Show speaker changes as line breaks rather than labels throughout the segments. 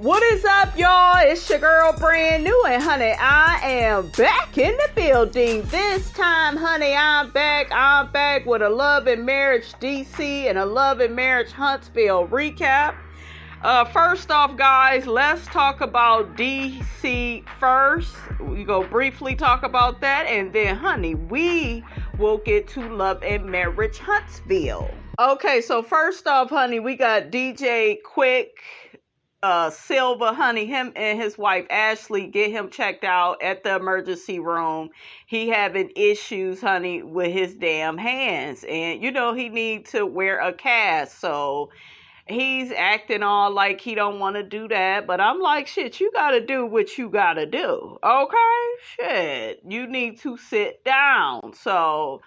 What is up, y'all? It's your girl, Brand New, and honey, I am back in the building. This time, honey, I'm back with a Love and Marriage DC and a Love and Marriage Huntsville recap. First off, guys, let's talk about DC first. We go briefly talk about that, and then, honey, we will get to Love and Marriage Huntsville. Okay, so first off, honey, we got DJ Quick Silva, honey, him and his wife Ashley, get him checked out at the emergency room. He having issues, honey, with his damn hands, and you know he need to wear a cast, so he's acting all like he don't want to do that. But I'm like, shit, you gotta do what you gotta do, okay? Shit, you need to sit down. So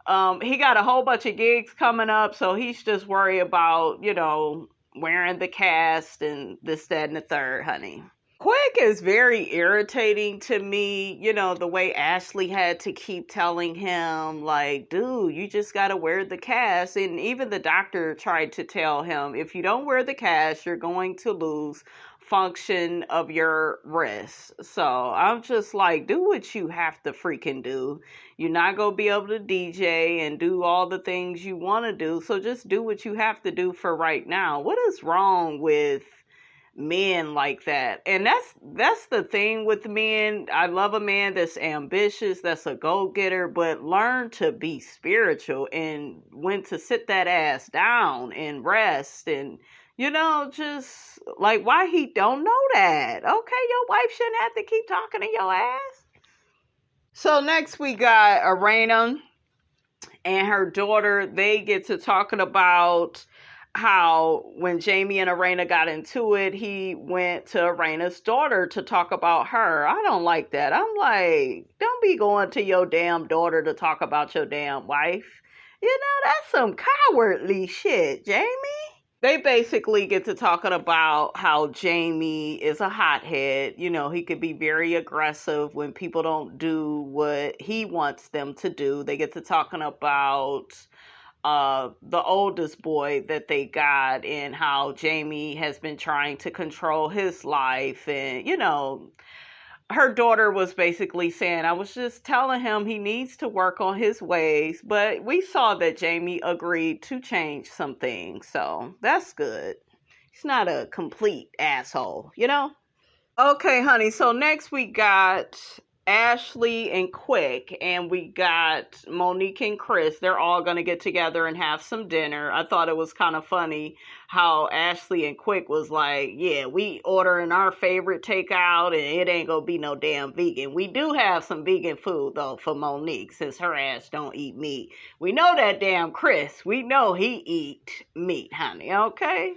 he got a whole bunch of gigs coming up, so he's just worried about, you know, wearing the cast and this, that, and the third, honey. Quick is very irritating to me, you know, the way Ashley had to keep telling him, like, dude, you just gotta wear the cast. And even the doctor tried to tell him, if you don't wear the cast, you're going to lose function of your wrist. So I'm just like, do what you have to freaking do. You're not gonna be able to DJ and do all the things you want to do, so just do what you have to do for right now. What is wrong with men like that? And that's the thing with men. I love a man that's ambitious, that's a go-getter, but learn to be spiritual and when to sit that ass down and rest. And you know, just like, why he don't know that? Okay, your wife shouldn't have to keep talking to your ass. So next we got Irena and her daughter. They get to talking about how when Jamie and Irena got into it, he went to Irena's daughter to talk about her. I don't like that. I'm like, don't be going to your damn daughter to talk about your damn wife. You know, that's some cowardly shit, Jamie. They basically get to talking about how Jamie is a hothead. You know, he could be very aggressive when people don't do what he wants them to do. They get to talking about the oldest boy that they got and how Jamie has been trying to control his life. And, you know, her daughter was basically saying, I was just telling him he needs to work on his ways. But we saw that Jamie agreed to change some things. So that's good. He's not a complete asshole, you know? Okay, honey. So next we got Ashley and Quick, and we got Monique and Chris. They're all going to get together and have some dinner. I thought it was kind of funny how Ashley and Quick was like, yeah, we ordering our favorite takeout and it ain't going to be no damn vegan. We do have some vegan food, though, for Monique, since her ass don't eat meat. We know that damn Chris. We know he eat meat, honey, okay?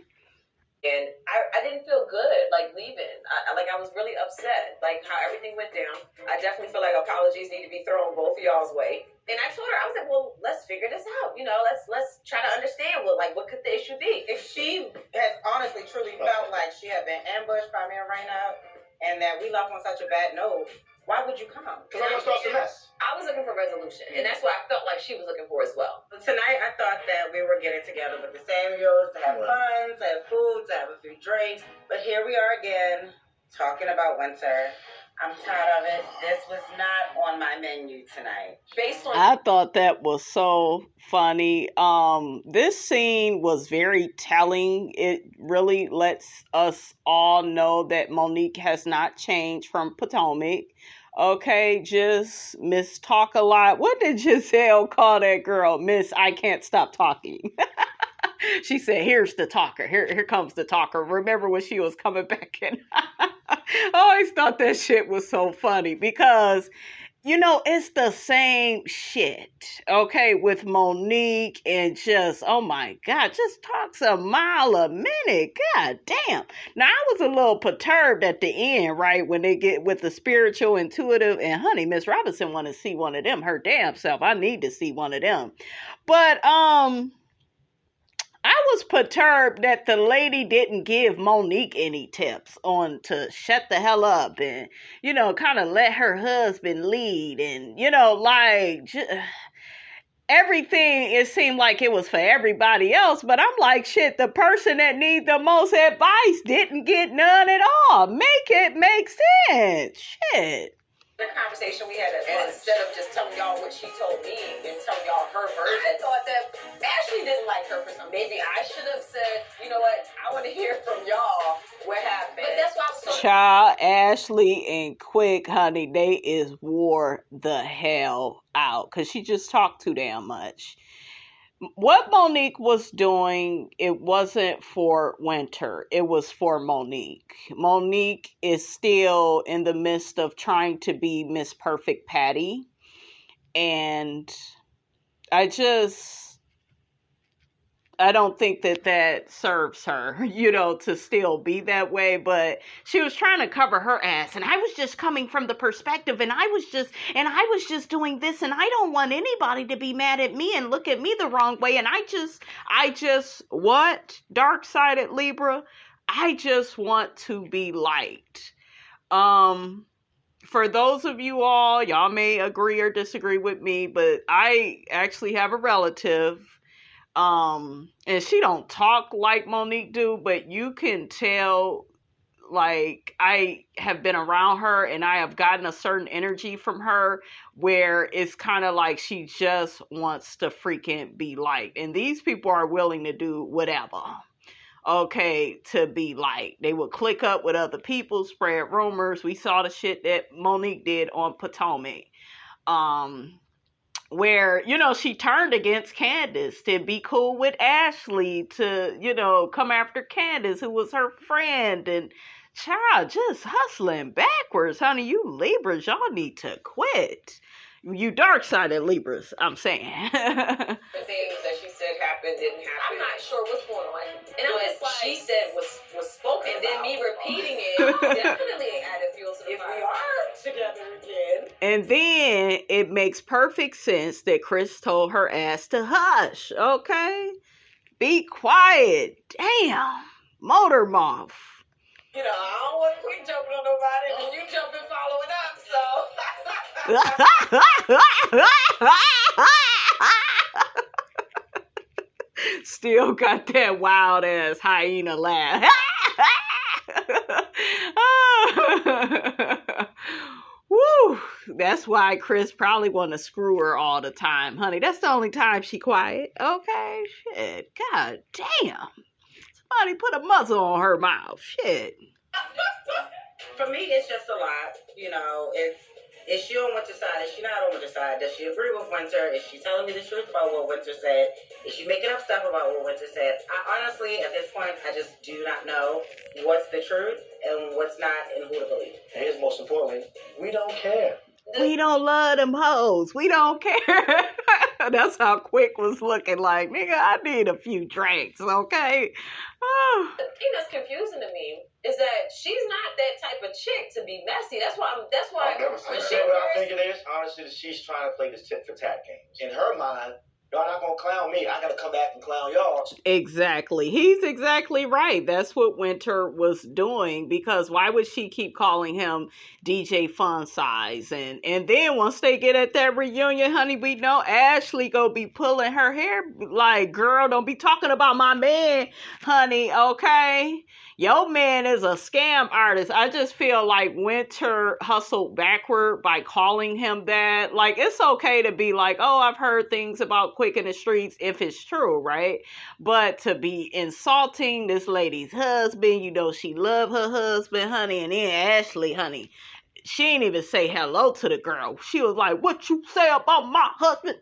And I didn't feel good, like, leaving. I was really upset, like, how everything went down. I definitely feel like apologies need to be thrown both of y'all's way. And I told her, I was like, well, let's figure this out. You know, let's try to understand what could the issue be.
If she had honestly, truly felt like she had been ambushed by me and Raina, and that we left on such a bad note, why would you come?
Because I'm going to start the mess.
I was looking for resolution, and that's what I felt like she was looking for as well.
But tonight, I thought that we were getting together with the Samuels to have fun, to have food, to have a few drinks. But here we are again, talking about winter. I'm tired of it. This was not on my menu tonight.
I thought that was so funny. This scene was very telling. It really lets us all know that Monique has not changed from Potomac. Okay, just Miss Talk a Lot. What did Giselle call that girl? Miss I Can't Stop Talking. She said, here's the talker. Here comes the talker. Remember when she was coming back in? I always thought that shit was so funny because, you know, it's the same shit, okay, with Monique and just, oh my God, just talks a mile a minute. God damn. Now, I was a little perturbed at the end, right, when they get with the spiritual, intuitive, and honey, Miss Robinson want to see one of them, her damn self. I need to see one of them. But, I was perturbed that the lady didn't give Monique any tips on to shut the hell up and, you know, kind of let her husband lead and, you know, like, everything, it seemed like it was for everybody else, but I'm like, shit, the person that needs the most advice didn't get none at all. Make it make sense. Shit.
The conversation we had, and instead of just telling y'all what she told me and telling y'all her version, I thought that Ashley didn't like her for something. Maybe I should have said, you know what, I want to hear from y'all what happened. But that's why I was so...
Child, Ashley and Quick, honey, they is wore the hell out because she just talked too damn much. What Monique was doing, it wasn't for Winter. It was for Monique. Monique is still in the midst of trying to be Miss Perfect Patty. And I don't think that serves her, to still be that way. But she was trying to cover her ass. And I was just coming from the perspective. And I was just doing this. And I don't want anybody to be mad at me and look at me the wrong way. And I just, what? Dark-sided Libra? I just want to be liked. For those of you all, y'all may agree or disagree with me. But I actually have a relative. And she don't talk like Monique do, but you can tell, like, I have been around her and I have gotten a certain energy from her where it's kind of like she just wants to freaking be liked. And these people are willing to do whatever, okay, to be liked. They will click up with other people, spread rumors. We saw the shit that Monique did on Potomac. Where, she turned against Candace to be cool with Ashley, to, come after Candace, who was her friend. And child, just hustling backwards, honey. You Libras, y'all need to quit. You dark-sided Libras, I'm saying.
The things that she said happened didn't happen. I'm not sure what's going on. And I'm just like, she said was spoken, and then me repeating it definitely added fuel to the fire. If we are together again.
And then it makes perfect sense that Chris told her ass to hush, okay? Be quiet. Damn. Motor mouth.
I don't want to quit jumping on nobody, and you jumping following up, so...
Still got that wild ass hyena laugh. Woo! That's why Chris probably want to screw her all the time, honey. That's the only time she quiet. Okay, shit. God damn. Somebody put a muzzle on her mouth. Shit.
For me, it's just a lot. Is she on Winter's side? Is she not on Winter's side? Does she agree with Winter? Is she telling me the truth about what Winter said? Is she making up stuff about what Winter said? I honestly, at this point, I just do not know what's the truth and what's not and who to believe.
And here's most importantly, we don't care.
We don't love them hoes. We don't care. That's how Quick was looking like, nigga, I need a few drinks, okay? Oh.
The thing that's confusing to me is that she's not that type of chick to be messy. That's why.
I've never seen her. What I think it is, honestly, she's trying to play this tit for tat game. In her mind, y'all not gonna clown me. I gotta come back and clown y'all.
Exactly. He's exactly right. That's what Winter was doing, because why would she keep calling him DJ Fun Size? And then once they get at that reunion, honey, we know Ashley gonna be pulling her hair like, girl, don't be talking about my man, honey, okay? Your man is a scam artist. I just feel like Winter hustled backward by calling him that. Like, it's okay to be like, oh, I've heard things about Quick in the streets if it's true, right? But to be insulting this lady's husband, she love her husband, honey, and then Ashley, honey, she ain't even say hello to the girl. She was like, what you say about my husband?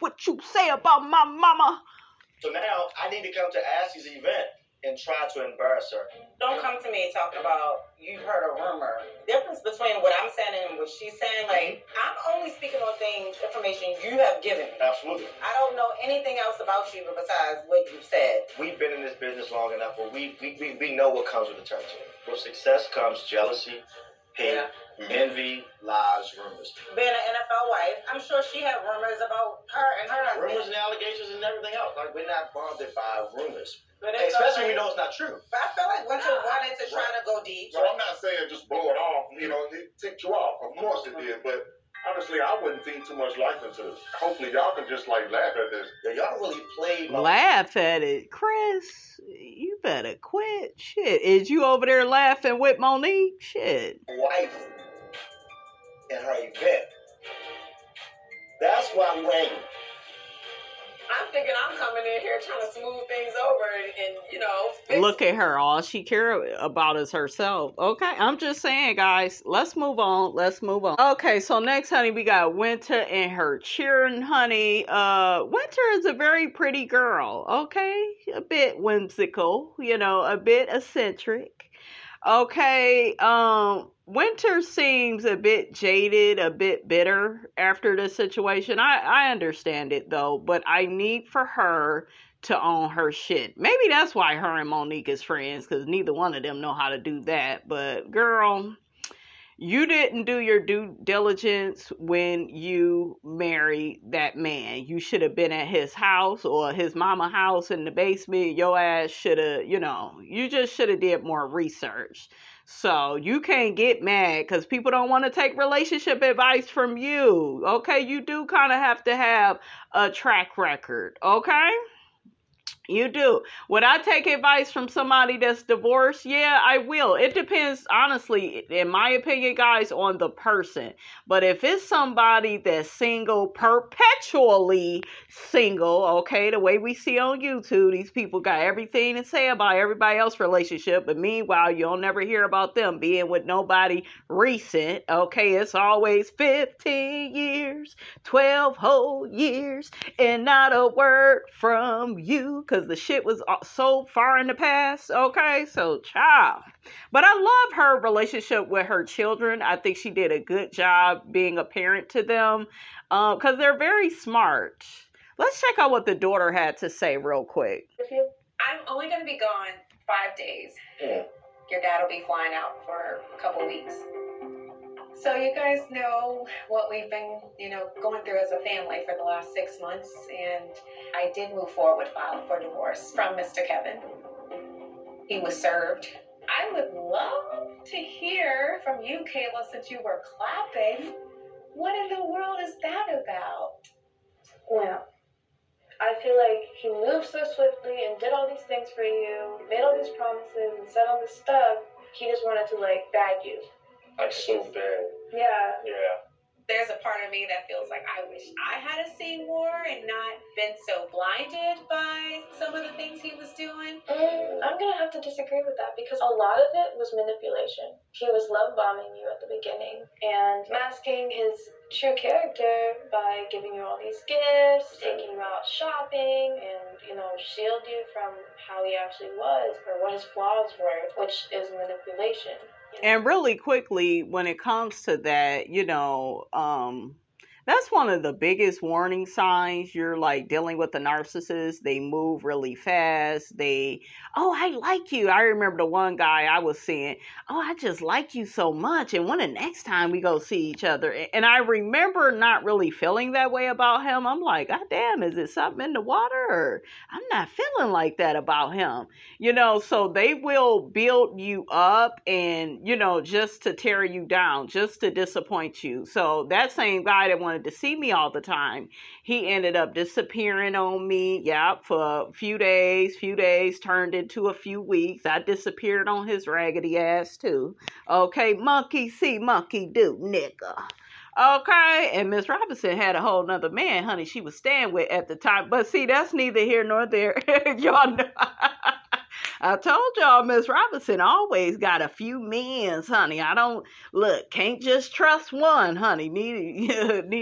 What you say about my mama?
So now I need to come to Ashley's event and try to embarrass her.
Don't come to me talking about you've heard a rumor. Difference between what I'm saying and what she's saying, like, I'm only speaking on information you have given me.
Absolutely.
I don't know anything else about you besides what you've said.
We've been in this business long enough where we know what comes with the territory. With success comes jealousy, hate, envy, lies, rumors.
Being an NFL wife, I'm sure she had rumors about her and her husband.
Rumors and allegations and everything else. Like, we're not bonded by rumors.
But
especially when we know it's not true.
But I feel like Winter wanted to try to go deep.
So I'm not saying just blow it off. It ticked you off. Of course it did. But Honestly, I wouldn't think too much life into this. Hopefully, y'all can just like laugh at this.
Yeah, y'all really played my
Laugh at it. Chris, you better quit. Shit. Is you over there laughing with Monique? Shit.
wife and her event. That's why we ain't.
I'm thinking I'm coming in here trying to smooth things over and you know, fix.
Look at her. All she care about is herself. Okay, I'm just saying, guys. Let's move on. Let's move on. Okay, so next, honey, we got Winter and her children, honey. Winter is a very pretty girl. Okay, a bit whimsical. You know, a bit eccentric. Okay, Winter seems a bit jaded, a bit bitter after this situation. I understand it though, but I need for her to own her shit. Maybe that's why her and Monique is friends, because neither one of them know how to do that. But girl, you didn't do your due diligence when you married that man. You should have been at his house or his mama house in the basement. Your ass should have, you know, you just should have did more research. So you can't get mad because people don't want to take relationship advice from you. Okay, you do kind of have to have a track record. Okay? You do. Would I take advice from somebody that's divorced? Yeah, I will. It depends, honestly, in my opinion, guys, on the person. But if it's somebody that's single, perpetually single, okay, the way we see on YouTube, these people got everything to say about everybody else's relationship, but meanwhile, you'll never hear about them being with nobody recent, okay? It's always 15 years, 12 whole years, and not a word from you, because the shit was so far in the past, okay? So, child. But I love her relationship with her children. I think she did a good job being a parent to them, because they're very smart. Let's check out what the daughter had to say real quick.
I'm only going to be gone 5 days.
Yeah.
Your dad will be flying out for a couple weeks. So you guys know what we've been, going through as a family for the last 6 months, and I did move forward with filing for divorce from Mr. Kevin. He was served. I would love to hear from you, Kayla, since you were clapping. What in the world is that about?
Well, I feel like he moved so swiftly and did all these things for you, made all these promises and said all this stuff. He just wanted to, bag you.
Like so bad.
Yeah.
Yeah.
There's a part of me that feels like I wish I had seen more and not been so blinded by some of the things he was doing.
I'm going to have to disagree with that because a lot of it was manipulation. He was love bombing you at the beginning and masking his true character by giving you all these gifts, taking you out shopping, and, shield you from how he actually was or what his flaws were, which is manipulation.
And really quickly, when it comes to that, that's one of the biggest warning signs. You're dealing with a narcissist. They move really fast. I like you. I remember the one guy I was seeing, I just like you so much. And when the next time we go see each other, and I remember not really feeling that way about him. I'm like, God damn, is it something in the water? Or I'm not feeling like that about him. So they will build you up and, just to tear you down, just to disappoint you. So that same guy that wanted to see me all the time, he ended up disappearing on me. For a few days turned into a few weeks. I disappeared on his raggedy ass too. Okay, monkey see, monkey do, nigga. Okay, and Miss Robinson had a whole nother man, honey, she was staying with at the time. But see, that's neither here nor there. Y'all know. I told y'all Miss Robinson always got a few men's, honey. Can't just trust one, honey. Need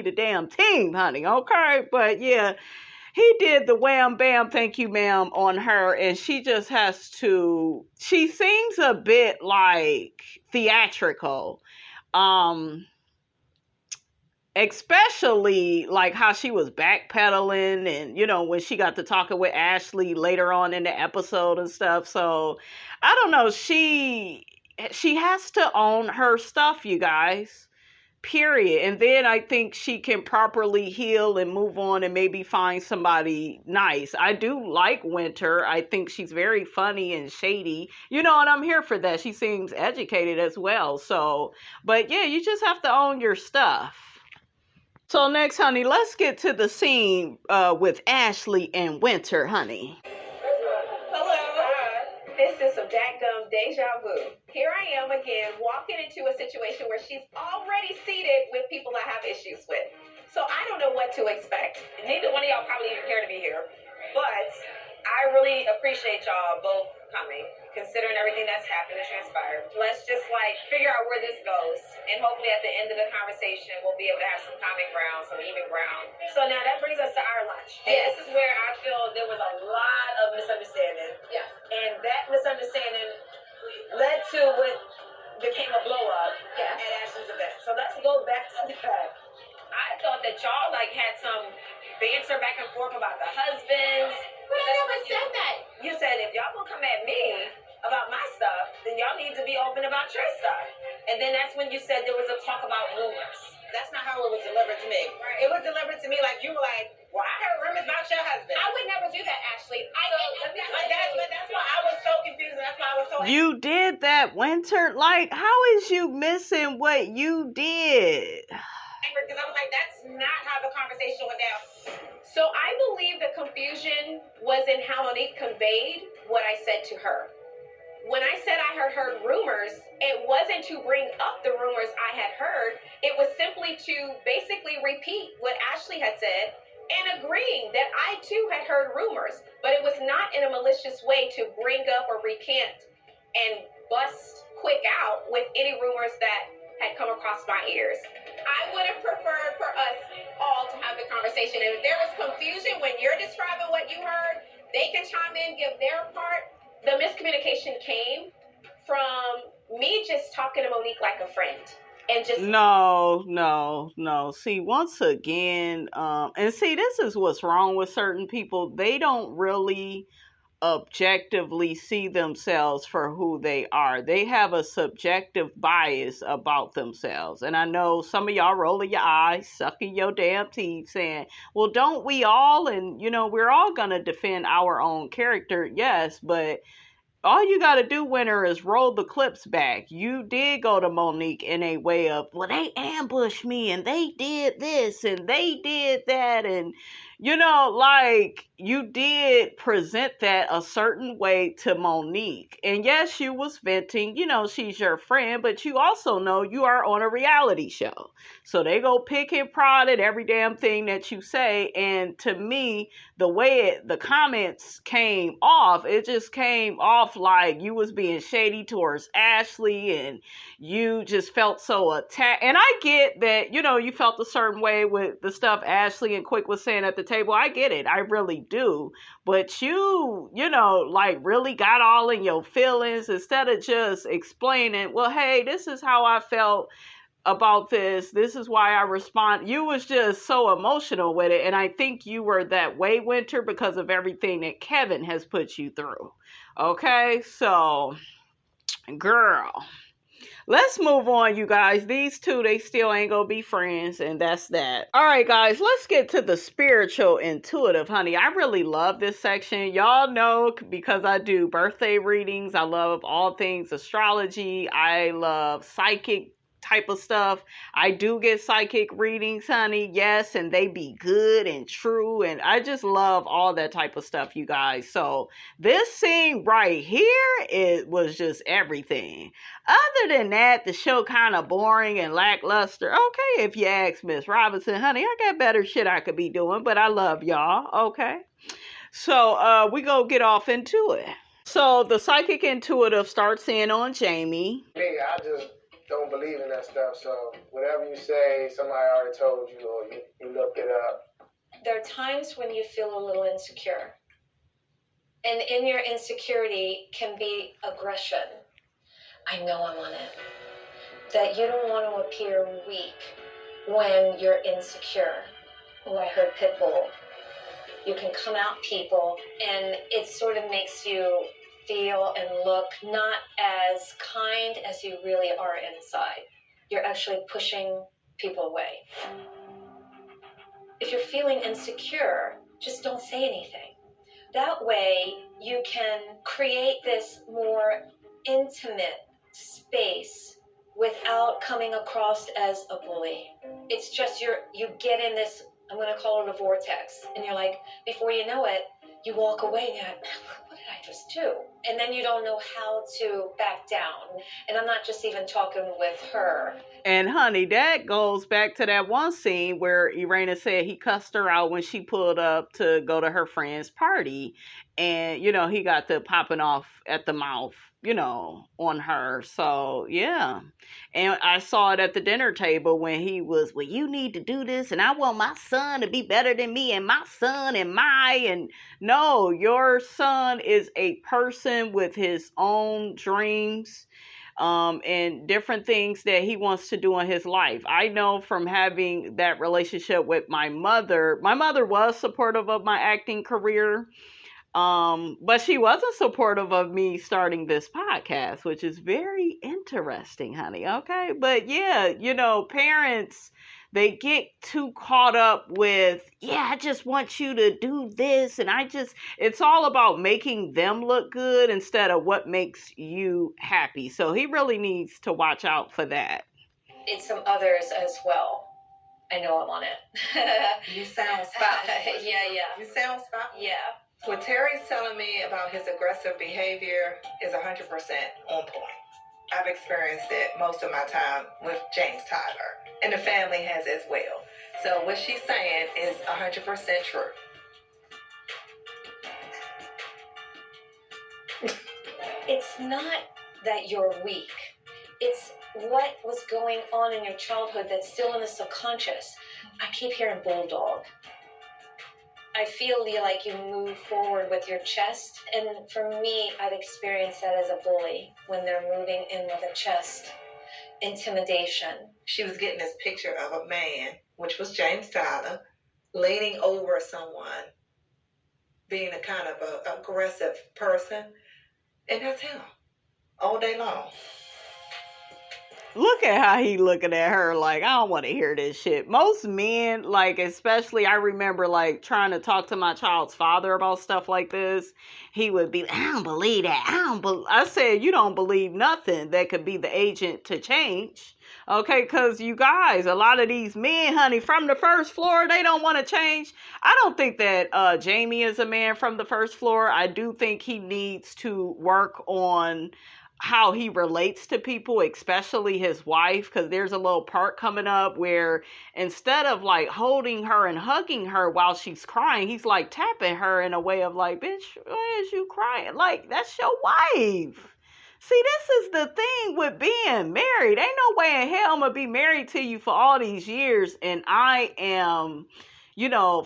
a damn team, honey. Okay, but yeah, he did the wham bam, thank you ma'am on her, and she just has to, she seems a bit theatrical. Especially how she was backpedaling and, when she got to talking with Ashley later on in the episode and stuff. So I don't know. She has to own her stuff, you guys, period. And then I think she can properly heal and move on and maybe find somebody nice. I do like Winter. I think she's very funny and shady, and I'm here for that. She seems educated as well. So, but yeah, you just have to own your stuff. So next, honey, let's get to the scene with Ashley and Winter, honey.
Hello. This is some dadgum deja vu. Here I am again, walking into a situation where she's already seated with people I have issues with. So I don't know what to expect. Neither one of y'all probably even care to be here. But I really appreciate y'all both coming, considering everything that's happened and transpired. Let's just figure out where this goes. And hopefully at the end of the conversation, we'll be able to have some common ground, some even ground. So now that brings us to our lunch. And this is where I feel there was a lot of misunderstanding. Yeah. And that misunderstanding led to what became a blow up at Ashley's event. So let's go back to that. I thought that y'all had some banter back and forth about the husbands. But I never said that. You said if y'all gonna come at me about my stuff, then y'all need to be open about your stuff. And then that's when you said there was a talk about rumors. That's not how it was delivered to me. Right. It was delivered to me like you were like, well, I heard rumors about your husband. I would never do that, Ashley. That's why I was so confused. And that's why I was so.
You did that, Winter? How is you missing what you did?
Because I was like, that's not how the conversation went down. So I believe the confusion was in how Monique conveyed what I said to her. When I said I had heard rumors, it wasn't to bring up the rumors I had heard. It was simply to basically repeat what Ashley had said and agreeing that I too had heard rumors, but it was not in a malicious way to bring up or recant and bust quick out with any rumors that had come across my ears. I would have preferred for us all to have the conversation. And if there was confusion when you're describing what you heard, they can chime in, give their part. The miscommunication came from me just talking to Monique like a friend. And just
No. See, once again, and see, this is what's wrong with certain people. They don't really objectively see themselves for who they are. They have a subjective bias about themselves. And I know some of y'all rolling your eyes, sucking your damn teeth, saying, well, don't we all? And, we're all going to defend our own character. Yes, but all you got to do, Winter, is roll the clips back. You did go to Monique in a way of, well, they ambushed me and they did this and they did that. And, you did present that a certain way to Monique. And yes, you was venting, she's your friend, but you also know you are on a reality show. So they go pick and prod at every damn thing that you say. And to me, the way the comments came off, it just came off like you was being shady towards Ashley and you just felt so attacked. And I get that, you felt a certain way with the stuff Ashley and Quick was saying at the table. I get it. I really do. But you really got all in your feelings instead of just explaining, well, hey, this is how I felt about this. This is why I respond. You was just so emotional with it. And I think you were that way, Winter, because of everything that Kevin has put you through. Okay, so girl, let's move on, you guys. These two, they still ain't gonna be friends, and that's that. All right, guys, let's get to the spiritual intuitive, honey. I really love this section. Y'all know, because I do birthday readings, I love all things astrology. I love psychic type of stuff. I do get psychic readings, honey. Yes, and they be good and true, and I just love all that type of stuff, you guys. So this scene right here, it was just everything. Other than that, the show kind of boring and lackluster. Okay, if you ask Miss Robinson, honey, I got better shit I could be doing, but I love y'all. Okay, so we go get off into it. So the psychic intuitive starts in on Jamie.
Me, I just don't believe in that stuff, so whatever you say, somebody already told you, or you looked it up.
There are times when you feel a little insecure. And in your insecurity can be aggression. I know I'm on it. That you don't want to appear weak when you're insecure. Oh, I heard Pitbull. You can come out people, and it sort of makes you feel and look not as kind as you really are inside. You're actually pushing people away. If you're feeling insecure, just don't say anything. That way you can create this more intimate space without coming across as a bully.
it's just you get in this, I'm going to call it a vortex. And you're like, before you know it, you walk away and you're like, what did I just do? And then you don't know how to back down. And I'm not just even talking with her.
And honey, that goes back to that one scene where Irena said he cussed her out when she pulled up to go to her friend's party. And, he got the popping off at the mouth, on her. So, yeah. And I saw it at the dinner table when he was, well, you need to do this. And I want my son to be better than me and my son and no, your son is a person with his own dreams. And different things that he wants to do in his life. I know from having that relationship with my mother was supportive of my acting career. But she wasn't supportive of me starting this podcast, which is very interesting, honey. Okay. But yeah, parents, they get too caught up with, I just want you to do this. And it's all about making them look good instead of what makes you happy. So he really needs to watch out for that.
It's some others as well. I know I'm on it.
You sound spotless.
Yeah.
You sound spotless.
Yeah.
What Terry's telling me about his aggressive behavior is 100% on point. I've experienced it most of my time with James Tyler, and the family has as well. So what she's saying is 100% true.
It's not that you're weak. It's what was going on in your childhood that's still in the subconscious. I keep hearing bulldog. I feel like you move forward with your chest. And for me, I've experienced that as a bully when they're moving in with a chest. Intimidation.
She was getting this picture of a man, which was James Tyler, leaning over someone, being a kind of a aggressive person. And that's him all day long.
Look at how he looking at her like, I don't want to hear this shit. Most men, especially, I remember, trying to talk to my child's father about stuff like this. He would be, I don't believe that. I said, you don't believe nothing that could be the agent to change. Okay, because you guys, a lot of these men, honey, from the first floor, they don't want to change. I don't think that Jamie is a man from the first floor. I do think he needs to work on how he relates to people, especially his wife, because there's a little part coming up where instead of holding her and hugging her while she's crying, he's tapping her in a way of bitch, why is you crying? That's your wife. See, this is the thing with being married. Ain't no way in hell I'm gonna be married to you for all these years and I am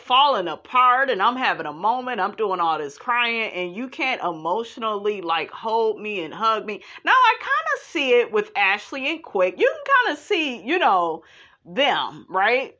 falling apart and I'm having a moment, I'm doing all this crying and you can't emotionally hold me and hug me. Now I kind of see it with Ashley and Quick. You can kind of see, them, right?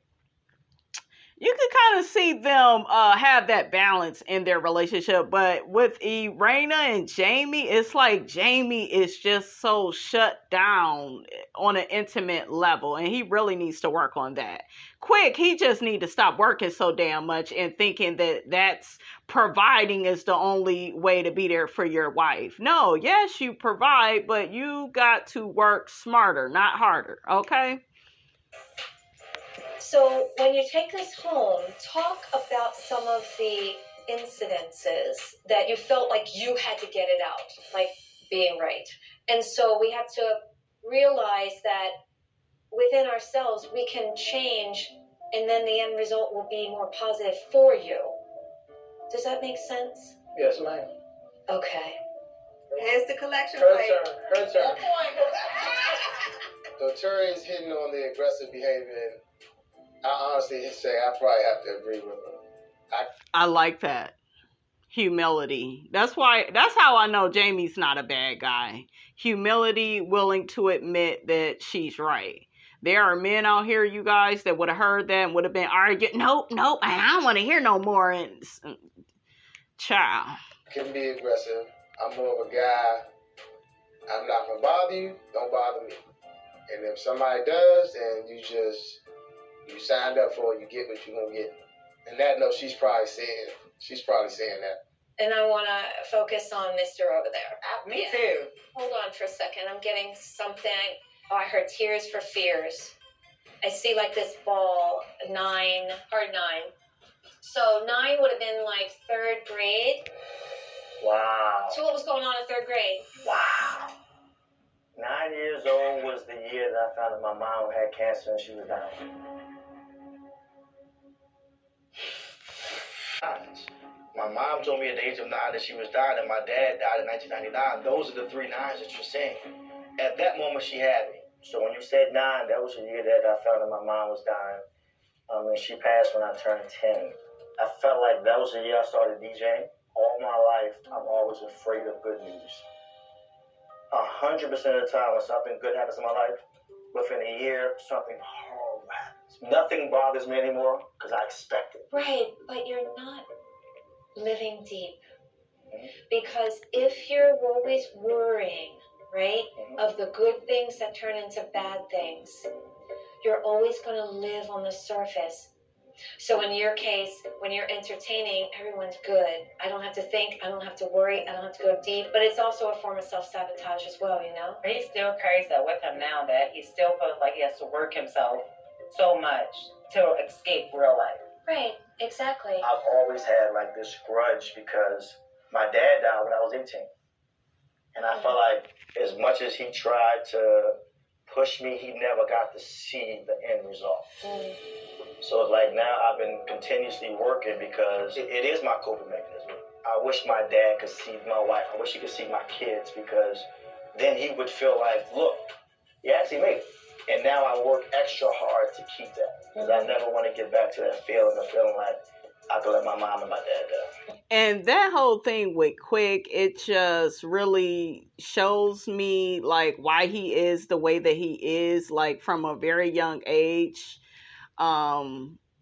You can kind of see them have that balance in their relationship. But with Irena and Jamie, it's Jamie is just so shut down on an intimate level. And he really needs to work on that. Quick, he just need to stop working so damn much and thinking that that's providing is the only way to be there for your wife. No, yes, you provide, but you got to work smarter, not harder. Okay?
So when you take this home, talk about some of the incidences that you felt like you had to get it out, being right. And so we have to realize that within ourselves, we can change, and then the end result will be more positive for you. Does that make sense?
Yes, ma'am.
Okay.
Here's the collection
Her
plate.
turn. Her turn. So Terry's hitting on the aggressive behavior, and I honestly say I probably have to agree with him.
I like that. Humility. That's how I know Jamie's not a bad guy. Humility, willing to admit that she's right. There are men out here, you guys, that would have heard that and would have been arguing. Nope, I don't want to hear no more. And child.
Can be aggressive. I'm more of a guy. I'm not gonna bother you. Don't bother me. And if somebody does, then you signed up for it. You get what you're gonna get. And that note, she's probably saying that.
And I want to focus on Mr. over there.
Me too.
Hold on for a second. I'm getting something. Oh, I heard tears for fears. I see like this ball, 9, hard 9. So 9 would have been like 3rd grade.
Wow.
So what was going on in 3rd grade?
Wow. 9 years old was the year that I found that my mom had cancer and she was dying. My mom told me at the age of 9 that she was dying, and my dad died in 1999. Those are the 3 9s that you're saying. At that moment, she had me. So when you said 9, that was the year that I found that my mom was dying. And she passed when I turned 10. I felt like that was the year I started DJing. All my life, I'm always afraid of good news. 100% of the time, when something good happens in my life, within a year, something horrible happens. Nothing bothers me anymore because I expect it.
Right, but you're not living deep. Because if you're always worrying, right, of the good things that turn into bad things, you're always going to live on the surface. So in your case, when you're entertaining, everyone's good. I don't have to think, I don't have to worry, I don't have to go deep, but it's also a form of self-sabotage as well, you know?
But he still carries that with him now, that he still feels like he has to work himself so much to escape real life.
Right, exactly.
I've always had like this grudge because my dad died when I was 18. And I felt like as much as he tried to push me, he never got to see the end result. So it's like now I've been continuously working because it is my coping mechanism. I wish my dad could see my wife. I wish he could see my kids because then he would feel like, look, he actually made it. And now I work extra hard to keep that because I never want to get back to that feeling of feeling like I could let my mom and my dad down.
And that whole thing with Quick, it just really shows me like why he is the way that he is, like from a very young age.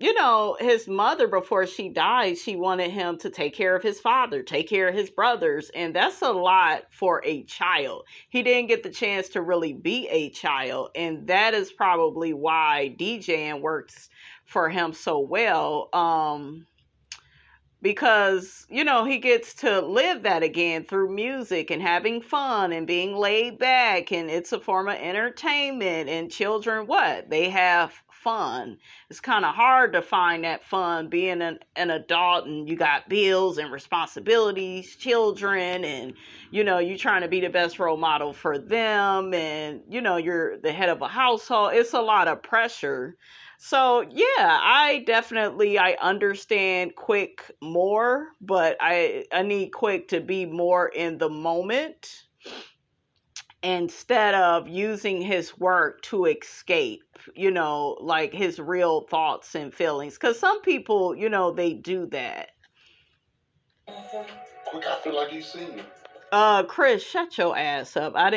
You know, his mother, before she died, she wanted him to take care of his father, take care of his brothers. And that's a lot for a child. He didn't get the chance to really be a child. And that is probably why DJing works for him so well. Because, you know, he gets to live that again through music and having fun and being laid back. And it's a form of entertainment. And children, what? They have fun. It's kind of hard to find that fun being an adult and you got bills and responsibilities, children, and, you know, you're trying to be the best role model for them. And, you know, you're the head of a household. It's a lot of pressure. So, yeah, I understand Quick more, but I need Quick to be more in the moment instead of using his work to escape, you know, like his real thoughts and feelings. Because some people, you know, they do that.
Quick, I feel like he see you.
Chris, shut your ass up. I'm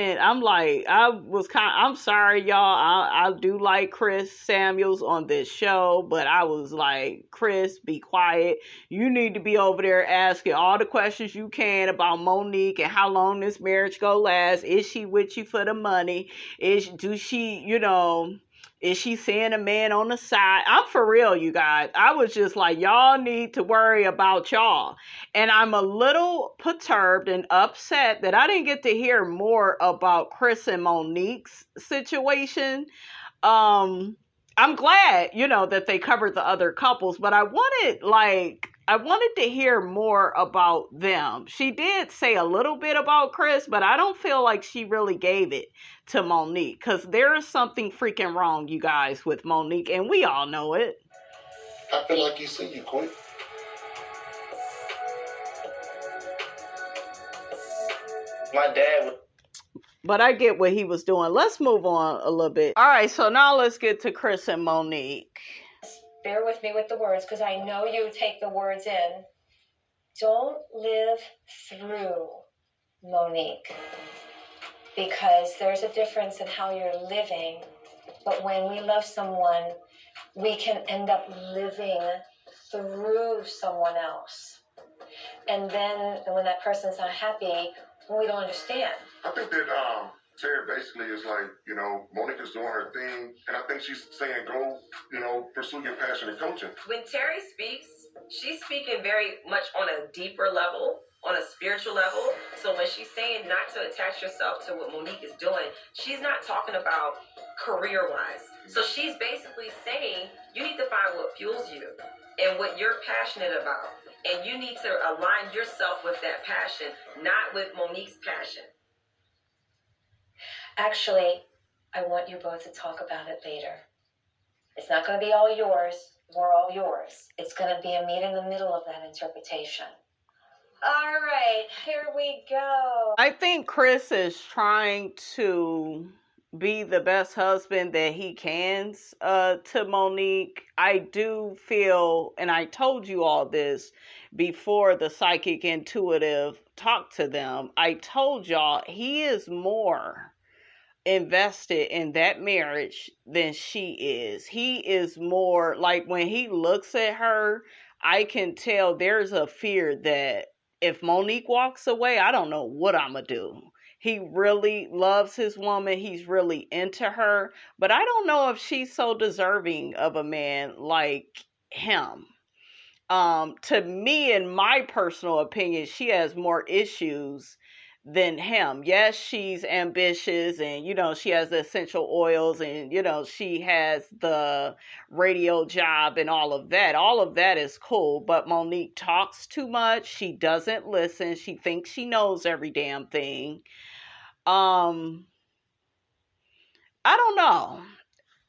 sorry, y'all. I do like Chris Samuels on this show, but I was like, Chris, be quiet. You need to be over there asking all the questions you can about Monique and how long this marriage gonna last. Is she with you for the money? Is she seeing a man on the side? I'm for real, you guys. I was just like, y'all need to worry about y'all. And I'm a little perturbed and upset that I didn't get to hear more about Chris and Monique's situation. I'm glad, you know, that they covered the other couples, but I wanted to hear more about them. She did say a little bit about Chris, but I don't feel like she really gave it to Monique because there is something freaking wrong, you guys, with Monique, and we all know it.
I feel like he see you, Quick.
My dad would.
But I get what he was doing. Let's move on a little bit. All right, so now let's get to Chris and Monique.
Bear with me with the words because I know you take the words in. Don't live through Monique because there's a difference in how you're living. But when we love someone, we can end up living through someone else. And then when that person's not happy, we don't understand.
I think that Terry basically is like, you know, Monique is doing her thing, and I think she's saying go, you know, pursue your passion in coaching.
When Terry speaks, she's speaking very much on a deeper level, on a spiritual level. So when she's saying not to attach yourself to what Monique is doing, she's not talking about career-wise. So she's basically saying you need to find what fuels you and what you're passionate about. And you need to align yourself with that passion, not with Monique's passion.
Actually, I want you both to talk about it later. It's not going to be all yours. We're all yours. It's going to be a meet in the middle of that interpretation. All right, here we go.
I think Chris is trying to be the best husband that he can to Monique. I do feel, and I told you all this before the psychic intuitive talked to them, I told y'all he is more invested in that marriage than she is. He is more, like, when he looks at her, I can tell there's a fear that if Monique walks away, I don't know what I'm gonna do. He really loves his woman. He's really into her, but I don't know if she's so deserving of a man like him. To me, in my personal opinion, she has more issues than him. Yes, she's ambitious, and she has the essential oils, and she has the radio job and all of that. All of that is cool, but Monique talks too much. She doesn't listen. She thinks she knows every damn thing. I don't know.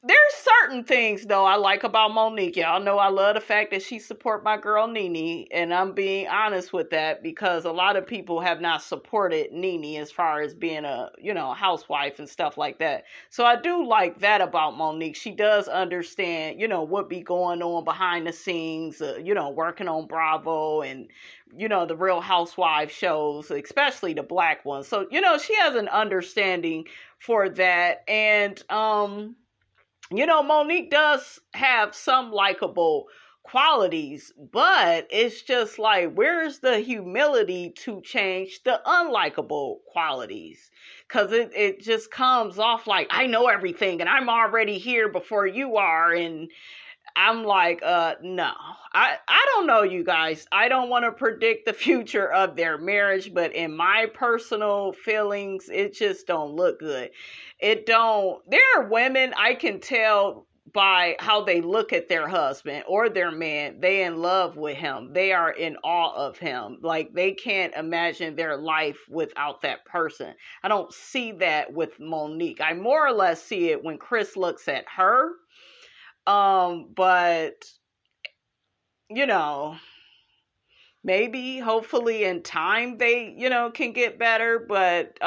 There's certain things, though, I like about Monique. Y'all know I love the fact that she support my girl Nene, and I'm being honest with that because a lot of people have not supported Nene as far as being a, housewife and stuff like that. So I do like that about Monique. She does understand, what be going on behind the scenes, working on Bravo and, the Real Housewife shows, especially the black ones. So, she has an understanding for that. And, Monique does have some likable qualities, but it's just like, where's the humility to change the unlikable qualities? Because it just comes off like, I know everything and I'm already here before you are. And I'm like, no, I don't know, you guys. I don't want to predict the future of their marriage, but in my personal feelings, it just don't look good. There are women I can tell by how they look at their husband or their man. They in love with him. They are in awe of him. Like, they can't imagine their life without that person. I don't see that with Monique. I more or less see it when Chris looks at her. But, maybe, hopefully in time they, can get better. But,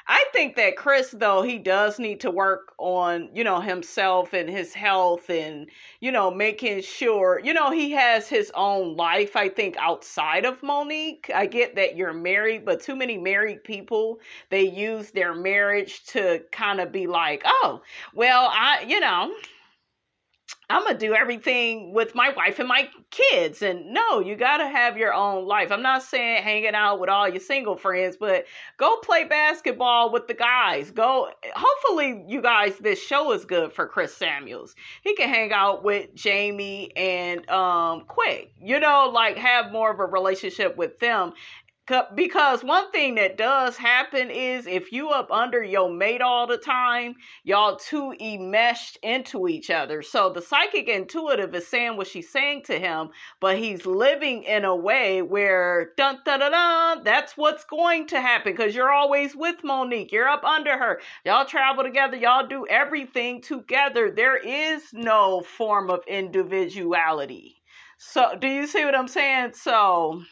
I think that Chris, though, he does need to work on, himself and his health and, making sure, he has his own life, I think, outside of Monique. I get that you're married, but too many married people, they use their marriage to kind of be like, oh, well, I'm going to do everything with my wife and my kids. And no, you got to have your own life. I'm not saying hanging out with all your single friends, but go play basketball with the guys. Hopefully, you guys, this show is good for Chris Samuels. He can hang out with Jamie and Quick, have more of a relationship with them. Because one thing that does happen is if you up under your mate all the time, y'all too enmeshed into each other. So the psychic intuitive is saying what she's saying to him, but he's living in a way where dun dun dun dun, that's what's going to happen because you're always with Monique. You're up under her. Y'all travel together. Y'all do everything together. There is no form of individuality. So do you see what I'm saying? So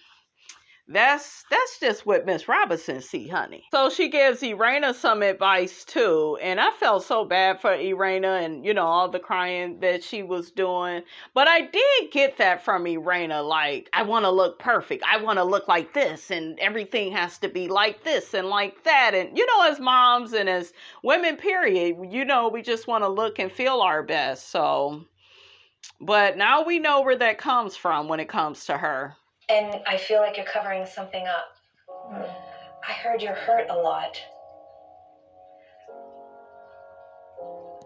that's just what Miss Robinson see, honey. So she gives Irena some advice too, and I felt so bad for Irena and all the crying that she was doing. But I did get that from Irena, like, I want to look perfect. I want to look like this, and everything has to be like this and like that. And as moms and as women, period, we just want to look and feel our best. So, but now we know where that comes from when it comes to her.
And I feel like you're covering something up. I heard you're hurt a lot.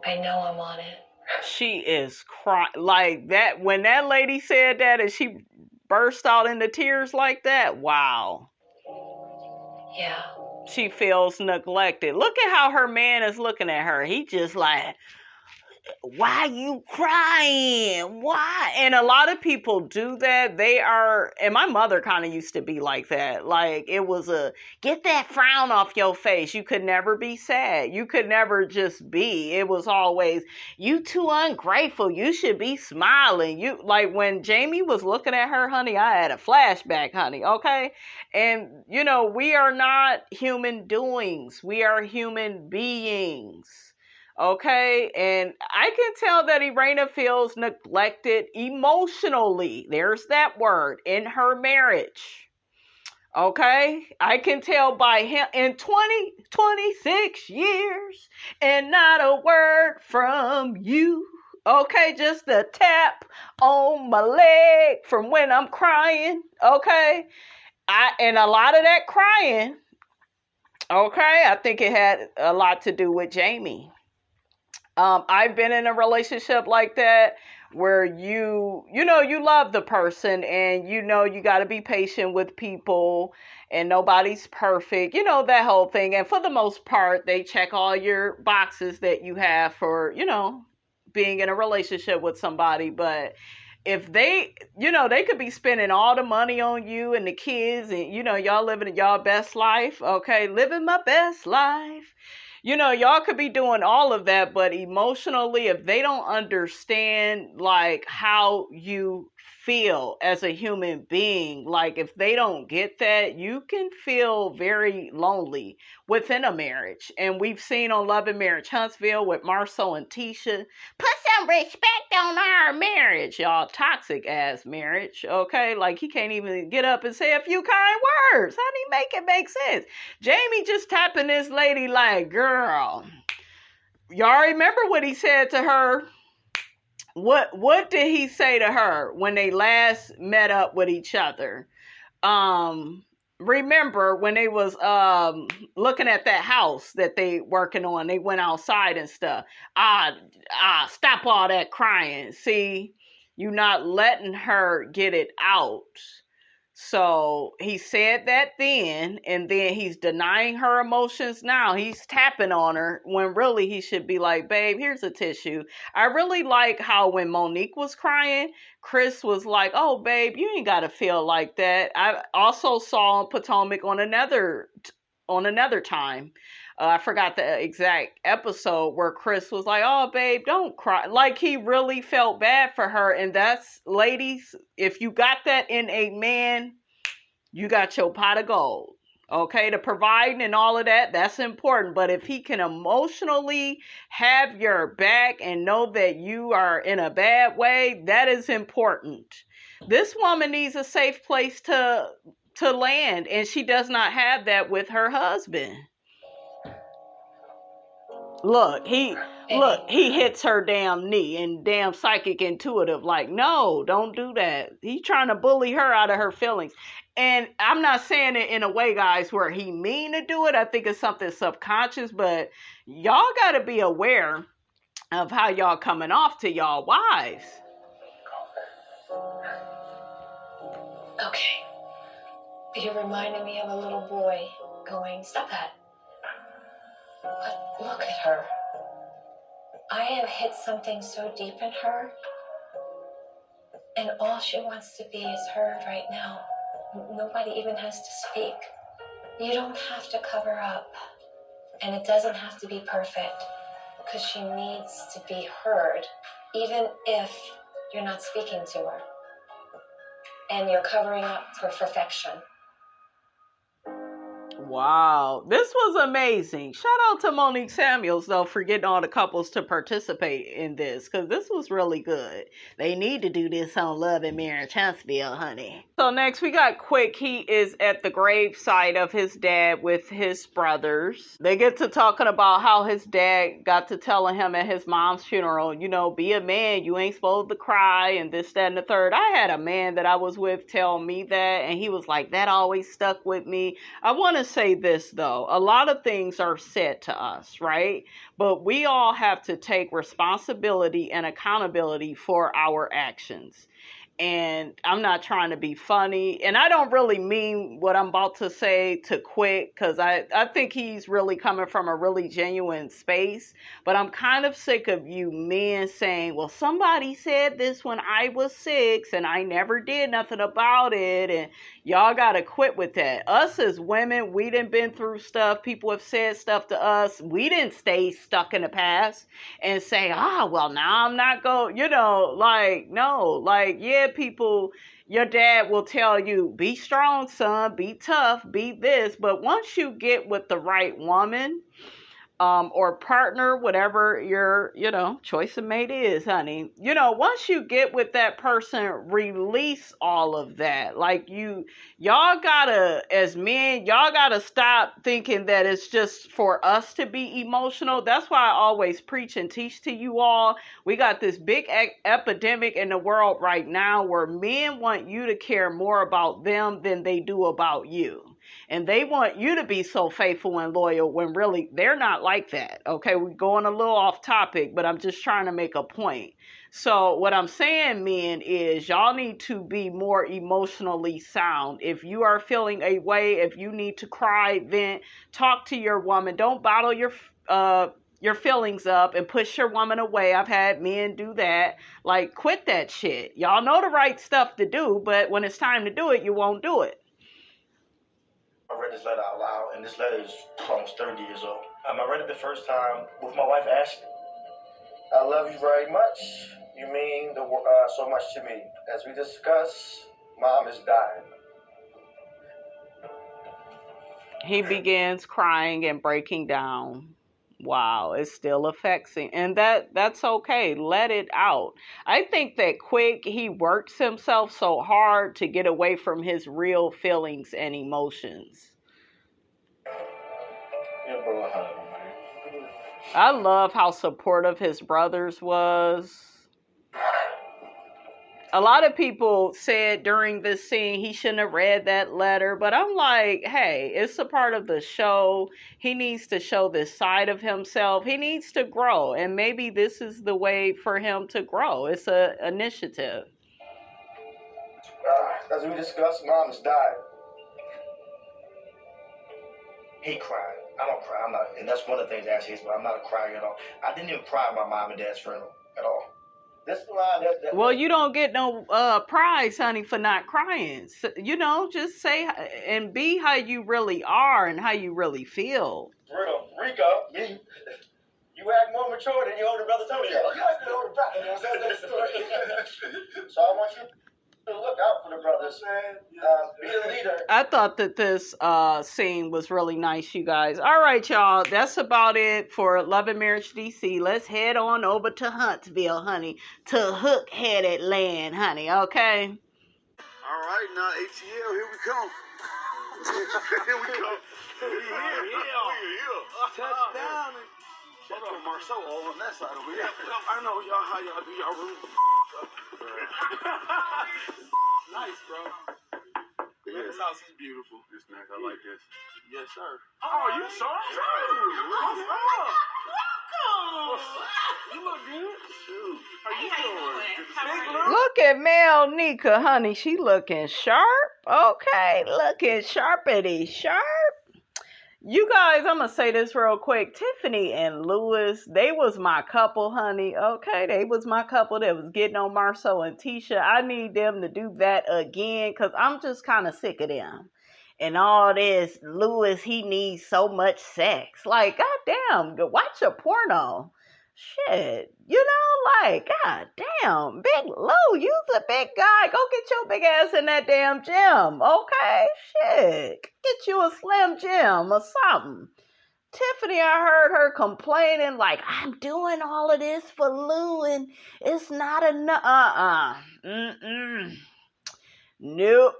I know I'm on it.
She is crying like that. When that lady said that and she burst out into tears like that, wow.
Yeah.
she feels neglected. Look at how her man is looking at her. He just like, why you crying? Why? And a lot of people do that. They are, and my mother kind of used to be like that. Like, it was a, get that frown off your face. You could never be sad. You could never just be. It was always, you too ungrateful. You should be smiling. You, like, when Jamie was looking at her, honey, I had a flashback, honey. Okay. And, you know, we are not human doings. We are human beings. Okay, and I can tell that Irena feels neglected emotionally. There's that word, in her marriage. Okay, I can tell by him in 26 years and not a word from you. Okay, just a tap on my leg from when I'm crying. Okay, and a lot of that crying, okay, I think it had a lot to do with Jamie. I've been in a relationship like that where you love the person and you got to be patient with people and nobody's perfect, that whole thing. And for the most part, they check all your boxes that you have for, being in a relationship with somebody. But if they, they could be spending all the money on you and the kids and, y'all living y'all best life. Okay, living my best life. Y'all could be doing all of that, but emotionally, if they don't understand, like, how you feel as a human being, like, if they don't get that, you can feel very lonely within a marriage. And we've seen on Love and Marriage Huntsville with Marcel and Tisha, put some respect on our marriage, y'all. Toxic ass marriage, okay? Like, he can't even get up and say a few kind words. How do you make it make sense? Jamie just tapping this lady like, girl, y'all remember what he said to her? What did he say to her when they last met up with each other? Remember when they was looking at that house that they working on, they went outside and stuff. Stop all that crying. See, you're not letting her get it out. So he said that then, and then he's denying her emotions now. He's tapping on her when really he should be like, babe, here's a tissue. I really like how when Monique was crying, Chris was like, oh, babe, you ain't got to feel like that. I also saw Potomac on another time. I forgot the exact episode where Chris was like, oh, babe, don't cry. Like, he really felt bad for her. And that's, ladies, if you got that in a man, you got your pot of gold. Okay, the providing and all of that, that's important. But if he can emotionally have your back and know that you are in a bad way, that is important. This woman needs a safe place to land, and she does not have that with her husband. Look, he hits her damn knee and damn psychic intuitive, like, no, don't do that. He's trying to bully her out of her feelings. And I'm not saying it in a way, guys, where he mean to do it. I think it's something subconscious, but y'all got to be aware of how y'all coming off to y'all wives.
Okay. You reminded me of a little boy going, stop that. But look at her. I have hit something so deep in her, and all she wants to be is heard right now. Nobody even has to speak. You don't have to cover up, and it doesn't have to be perfect, because she needs to be heard, even if you're not speaking to her, and you're covering up for perfection.
Wow, this was amazing. Shout out to Monique Samuels, though, for getting all the couples to participate in this, because this was really good. They need to do this on Love and Marriage Huntsville, honey. So next we got Quick. He is at the graveside of his dad with his brothers. They get to talking about how his dad got to telling him at his mom's funeral, be a man, you ain't supposed to cry, and this, that, and the third. I had a man that I was with tell me that, and he was like, that always stuck with me. I want to say this, though. A lot of things are said to us, right? But we all have to take responsibility and accountability for our actions. And I'm not trying to be funny. And I don't really mean what I'm about to say to Quick, because I think he's really coming from a really genuine space. But I'm kind of sick of you men saying, well, somebody said this when I was 6 and I never did nothing about it. And y'all got to quit with that. Us as women, we done been through stuff. People have said stuff to us. We didn't stay stuck in the past and say, well, now I'm not going, like, no, like, yeah, people, your dad will tell you, be strong, son, be tough, be this. But once you get with the right woman, or partner, whatever your, choice of mate is, honey. Once you get with that person, release all of that. Like y'all gotta, as men, y'all gotta stop thinking that it's just for us to be emotional. That's why I always preach and teach to you all. We got this big epidemic in the world right now where men want you to care more about them than they do about you. And they want you to be so faithful and loyal when really they're not like that. Okay, we're going a little off topic, but I'm just trying to make a point. So what I'm saying, men, is y'all need to be more emotionally sound. If you are feeling a way, if you need to cry, vent, talk to your woman. Don't bottle your feelings up and push your woman away. I've had men do that. Like, quit that shit. Y'all know the right stuff to do, but when it's time to do it, you won't do it.
I read this letter out loud, and this letter is almost 30 years old. I read it the first time with my wife, Ashley. I love you very much. You mean so much to me. As we discussed, Mom is dying.
He begins crying and breaking down. Wow, it still affects him. And that's okay. Let it out. I think that Quick, he works himself so hard to get away from his real feelings and emotions. I love how supportive his brothers was. A lot of people said during this scene he shouldn't have read that letter, but I'm like, hey, it's a part of the show. He needs to show this side of himself. He needs to grow, and maybe this is the way for him to grow. It's an initiative.
As we discussed, Mom has died. He cried. I don't cry. I'm not, and that's one of the things Ashley hates, but I'm not a crier at all. I didn't even cry at my mom and dad's funeral at all. That's the line.
Well, you don't get no prize, honey, for not crying. So, just say and be how you really are and how you really feel.
Real, Rico, you act more mature than your older brother Tony. You act the older brother. That's the story. So I want you to look out for the brothers. Be a leader.
I thought that this scene was really nice, you guys. All right, y'all. That's about it for Love and Marriage DC. Let's head on over to Huntsville, honey. To Hookheaded land, honey. Okay?
All right, now, ATL, here we come. Here we go. We're here. Touchdown. Shout out to Marcel all on that side over here. I know y'all, how y'all do y'all room. Nice, bro. Yeah. This house is beautiful. It's nice. I like this. Yes, sir. Oh, you saw it? What's up? Welcome. You look good. Shoot. How you doing?
Look at Melnika, honey. She looking sharp. Okay, looking sharpity sharp. You guys, I'm going to say this real quick. Tiffany and Lewis, they was my couple, honey. Okay, they was my couple that was getting on Marceau and Tisha. I need them to do that again because I'm just kind of sick of them. And all this, Lewis, he needs so much sex. Like, goddamn, watch a porno. Shit, goddamn, Big Lou, you's a big guy. Go get your big ass in that damn gym, okay? Shit, get you a Slim Jim or something. Tiffany, I heard her complaining like, I'm doing all of this for Lou and it's not enough. Nope.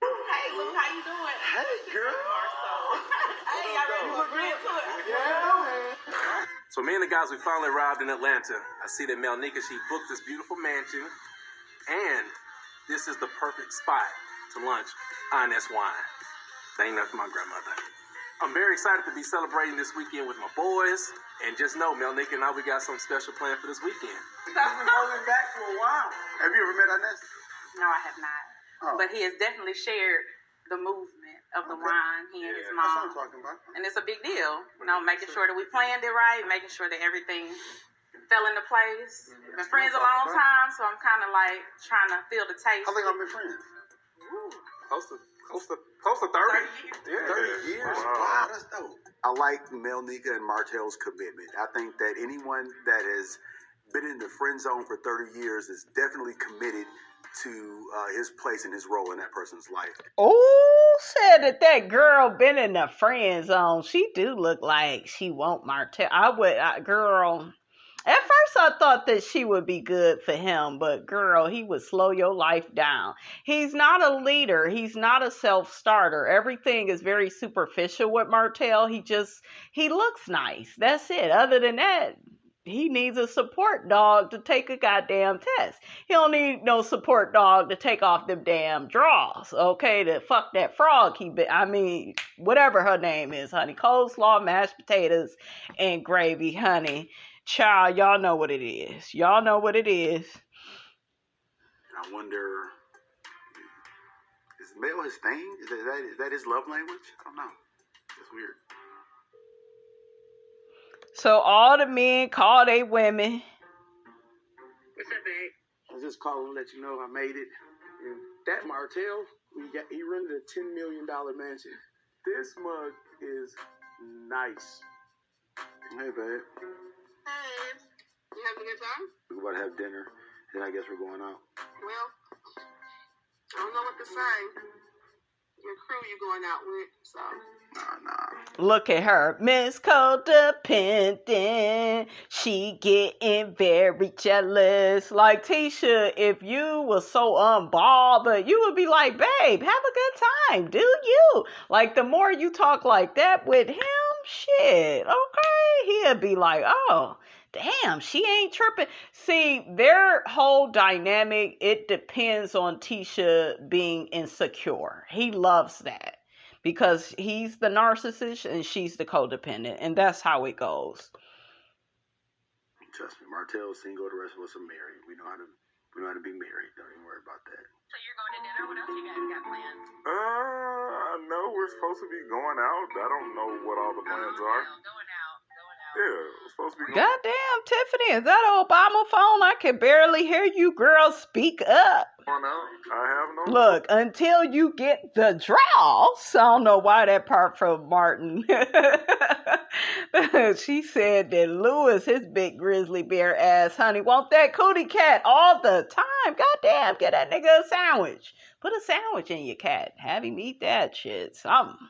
Hey, Lou, how you doing?
Hey, girl.
Hey, y'all ready to get into it?
Yeah.
So me and the guys, we finally arrived in Atlanta. I see that Melnika, she booked this beautiful mansion, and this is the perfect spot to lunch on S.1. Thank you for my grandmother. I'm very excited to be celebrating this weekend with my boys. And just know, Melnika and I, we got something special planned for this weekend.
He's been holding back for a while. Have you ever met Ines?
No, I have not.
Oh.
But he has definitely shared the movement of the wine, he and his mom.
That's what I'm talking about.
And it's a big deal. You know, making sure that we planned it right, making sure that everything fell into place. Been friends a long time, so I'm kind of like trying to feel the taste.
How long have been friends?
Close to 30.
Yeah, 30 years. Wow, that's dope. I like Melnika and Martell's commitment. I think that anyone that has been in the friend zone for 30 years is definitely committed to his place and his role in that person's life.
Oh, said that girl been in the friend zone. She do look like she want Martell. Girl. At first I thought that she would be good for him, but girl, he would slow your life down. He's not a leader. He's not a self-starter. Everything is very superficial with Martell. He looks nice. That's it. Other than that, he needs a support dog to take a goddamn test. He don't need no support dog to take off them damn drawers, okay? To fuck that frog whatever her name is, honey. Coleslaw, mashed potatoes, and gravy, honey. Child, y'all know what it is. Y'all know what it is.
I wonder, is mail his thing? Is that his love language? I don't know. It's weird.
So all the men call they women.
What's up, babe?
I was just calling to let you know I made it. And that Martell, he rented a $10 million mansion. This mug is nice. Hey, babe.
Hey, you having a good time?
We're about to have dinner, then I guess we're going out.
Well, I don't know what to say. Your crew you going out with, so.
Nah.
Look at her, Miss Codependent. She getting very jealous. Like Tisha, if you was so unbothered, you would be like, babe, have a good time. Do you? Like, the more you talk like that with him, shit, okay? He'll be like, oh, damn, she ain't tripping. See, their whole dynamic, it depends on Tisha being insecure. He loves that. Because he's the narcissist and she's the codependent. And that's how it goes.
Trust me, Martell's single, the rest of us are married. We know how to be married. Don't even worry about that.
So you're going to dinner? What else you guys got planned?
I know we're supposed to be going out. I don't know what all the plans are.
Going out.
Yeah, we're supposed to be going.
Goddamn, Tiffany, is that Obama phone? I can barely hear you, girl. Speak up.
Going out. I have no.
Look, until you get the draws. I don't know why that part from Martin. She said that Lewis, his big grizzly bear ass, honey, want that cootie cat all the time. Goddamn, get that nigga a sandwich. Put a sandwich in your cat. Have him eat that shit. Something.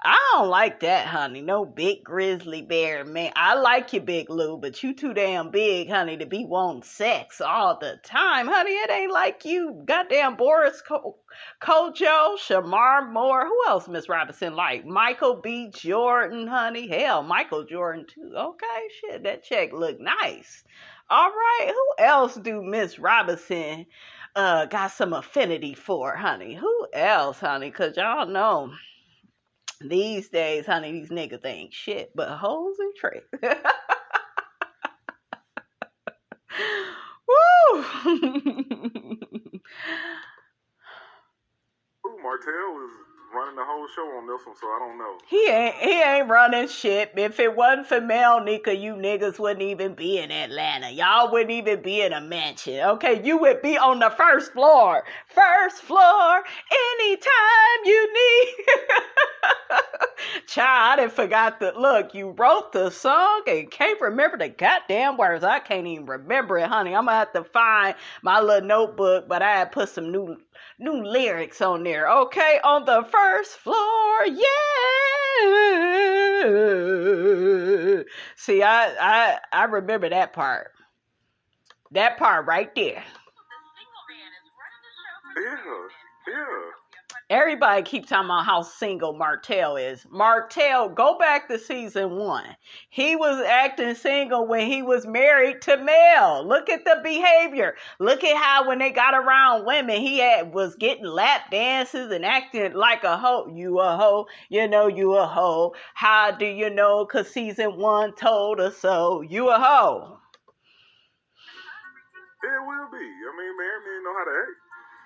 I don't like that, honey. No big grizzly bear, man. I like you, Big Lou, but you too damn big, honey, to be wanting sex all the time. Honey, it ain't like you. Goddamn Boris Kojo, Shamar Moore. Who else Miss Robinson like? Michael B. Jordan, honey. Hell, Michael Jordan, too. Okay, shit, that check look nice. All right, who else do Miss Robinson got some affinity for, honey? Who else, honey? Because y'all know... These days, honey, these niggas ain't shit but hoes and tricks. Woo!
Ooh, Martell is running the whole show on this one, so I don't know.
He ain't running shit. If it wasn't for Melnika, you niggas wouldn't even be in Atlanta. Y'all wouldn't even be in a mansion. Okay, you would be on the first floor. First floor, anytime you need. Child, I done forgot the look. You wrote the song and can't remember the goddamn words. I can't even remember it, honey. I'm gonna have to find my little notebook, but I had put some new lyrics on there. Okay, on the first floor, yeah. See, I remember that part. That part right there.
Yeah.
Everybody keeps talking about how single Martell is. Martell, go back to season 1. He was acting single when he was married to Mel. Look at the behavior. Look at how when they got around women, he was getting lap dances and acting like a hoe. You a hoe, you know you a hoe. How do you know? 'Cause season 1 told us so. You a hoe.
It will be. I mean, married men know how to act.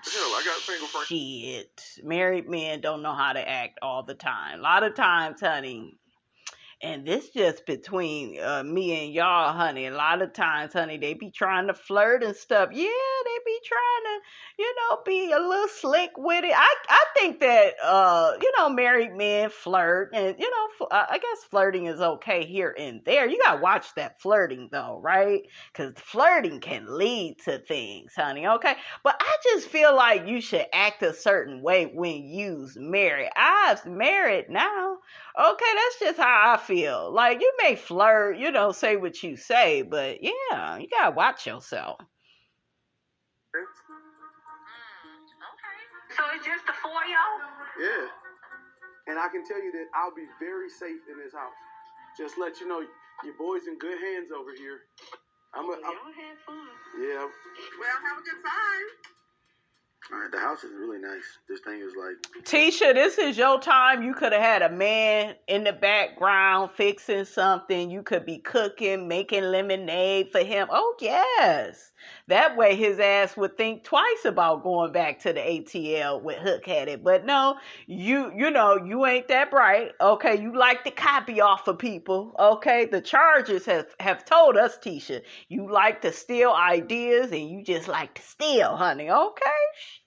Hell, I got single friends.
Shit. Married men don't know how to act all the time. A lot of times, honey, and this just between me and y'all, honey. A lot of times, honey, they be trying to flirt and stuff. Yeah, they be trying to, be a little slick with it. I think that, married men flirt. And, I guess flirting is okay here and there. You got to watch that flirting, though, right? Because flirting can lead to things, honey, okay? But I just feel like you should act a certain way when you's married. I'm married now. Okay, that's just how I feel. Like, you may flirt, say what you say, but yeah, you gotta watch yourself.
Okay. So it's just the 4 of y'all?
Yeah. And I can tell you that I'll be very safe in this house. Just let you know, your boy's in good hands over here.
Y'all had fun.
Yeah.
Well, have a good time.
All right, the house is really nice. This thing is like...
Tisha, this is your time. You could have had a man in the background fixing something. You could be cooking, making lemonade for him. Oh, yes. That way his ass would think twice about going back to the ATL with Hookheaded. But no, you ain't that bright. Okay, you like to copy off of people. Okay, the charges have told us, Tisha, you like to steal ideas and you just like to steal, honey. Okay?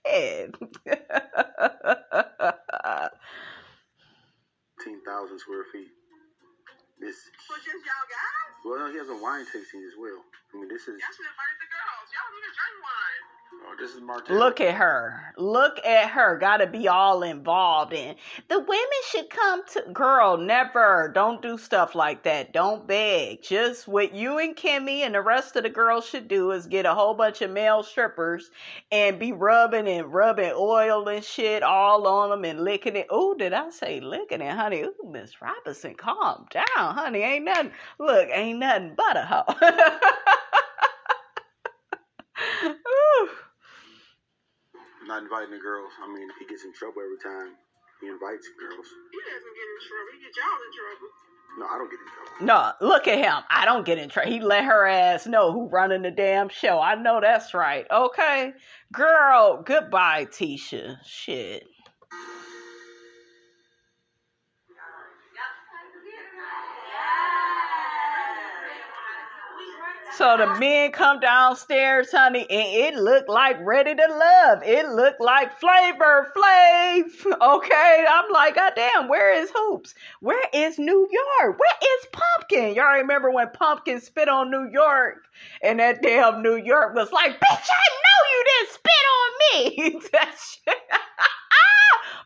Shit.
15,000 square feet. This.
So just y'all guys?
Well, no, he has a wine tasting as well. I mean, this is.
Y'all should invite the girls. Y'all need to drink wine.
Oh, this is Martell.
Look at her. Look at her. Gotta be all involved in. The women should come to. Girl, never. Don't do stuff like that. Don't beg. Just what you and Kimmy and the rest of the girls should do is get a whole bunch of male strippers and be rubbing oil and shit all on them and licking it. Ooh, did I say licking it, honey? Ooh, Miss Robinson, calm down, honey. Ain't nothing but a hoe. Ooh.
Not inviting the girls. I mean, he gets in trouble every time he invites girls.
He doesn't get in trouble. He gets y'all in trouble.
No, I don't get in trouble.
No, look at him. I don't get in trouble. He let her ass know who running the damn show. I know that's right. Okay. Girl, goodbye, Tisha. Shit. So the men come downstairs, honey, and it looked like Ready to Love. It looked like Flavor Flav. Okay, I'm like, goddamn, where is Hoops? Where is New York? Where is Pumpkin? Y'all remember when Pumpkin spit on New York? And that damn New York was like, bitch, I know you didn't spit on me. That shit.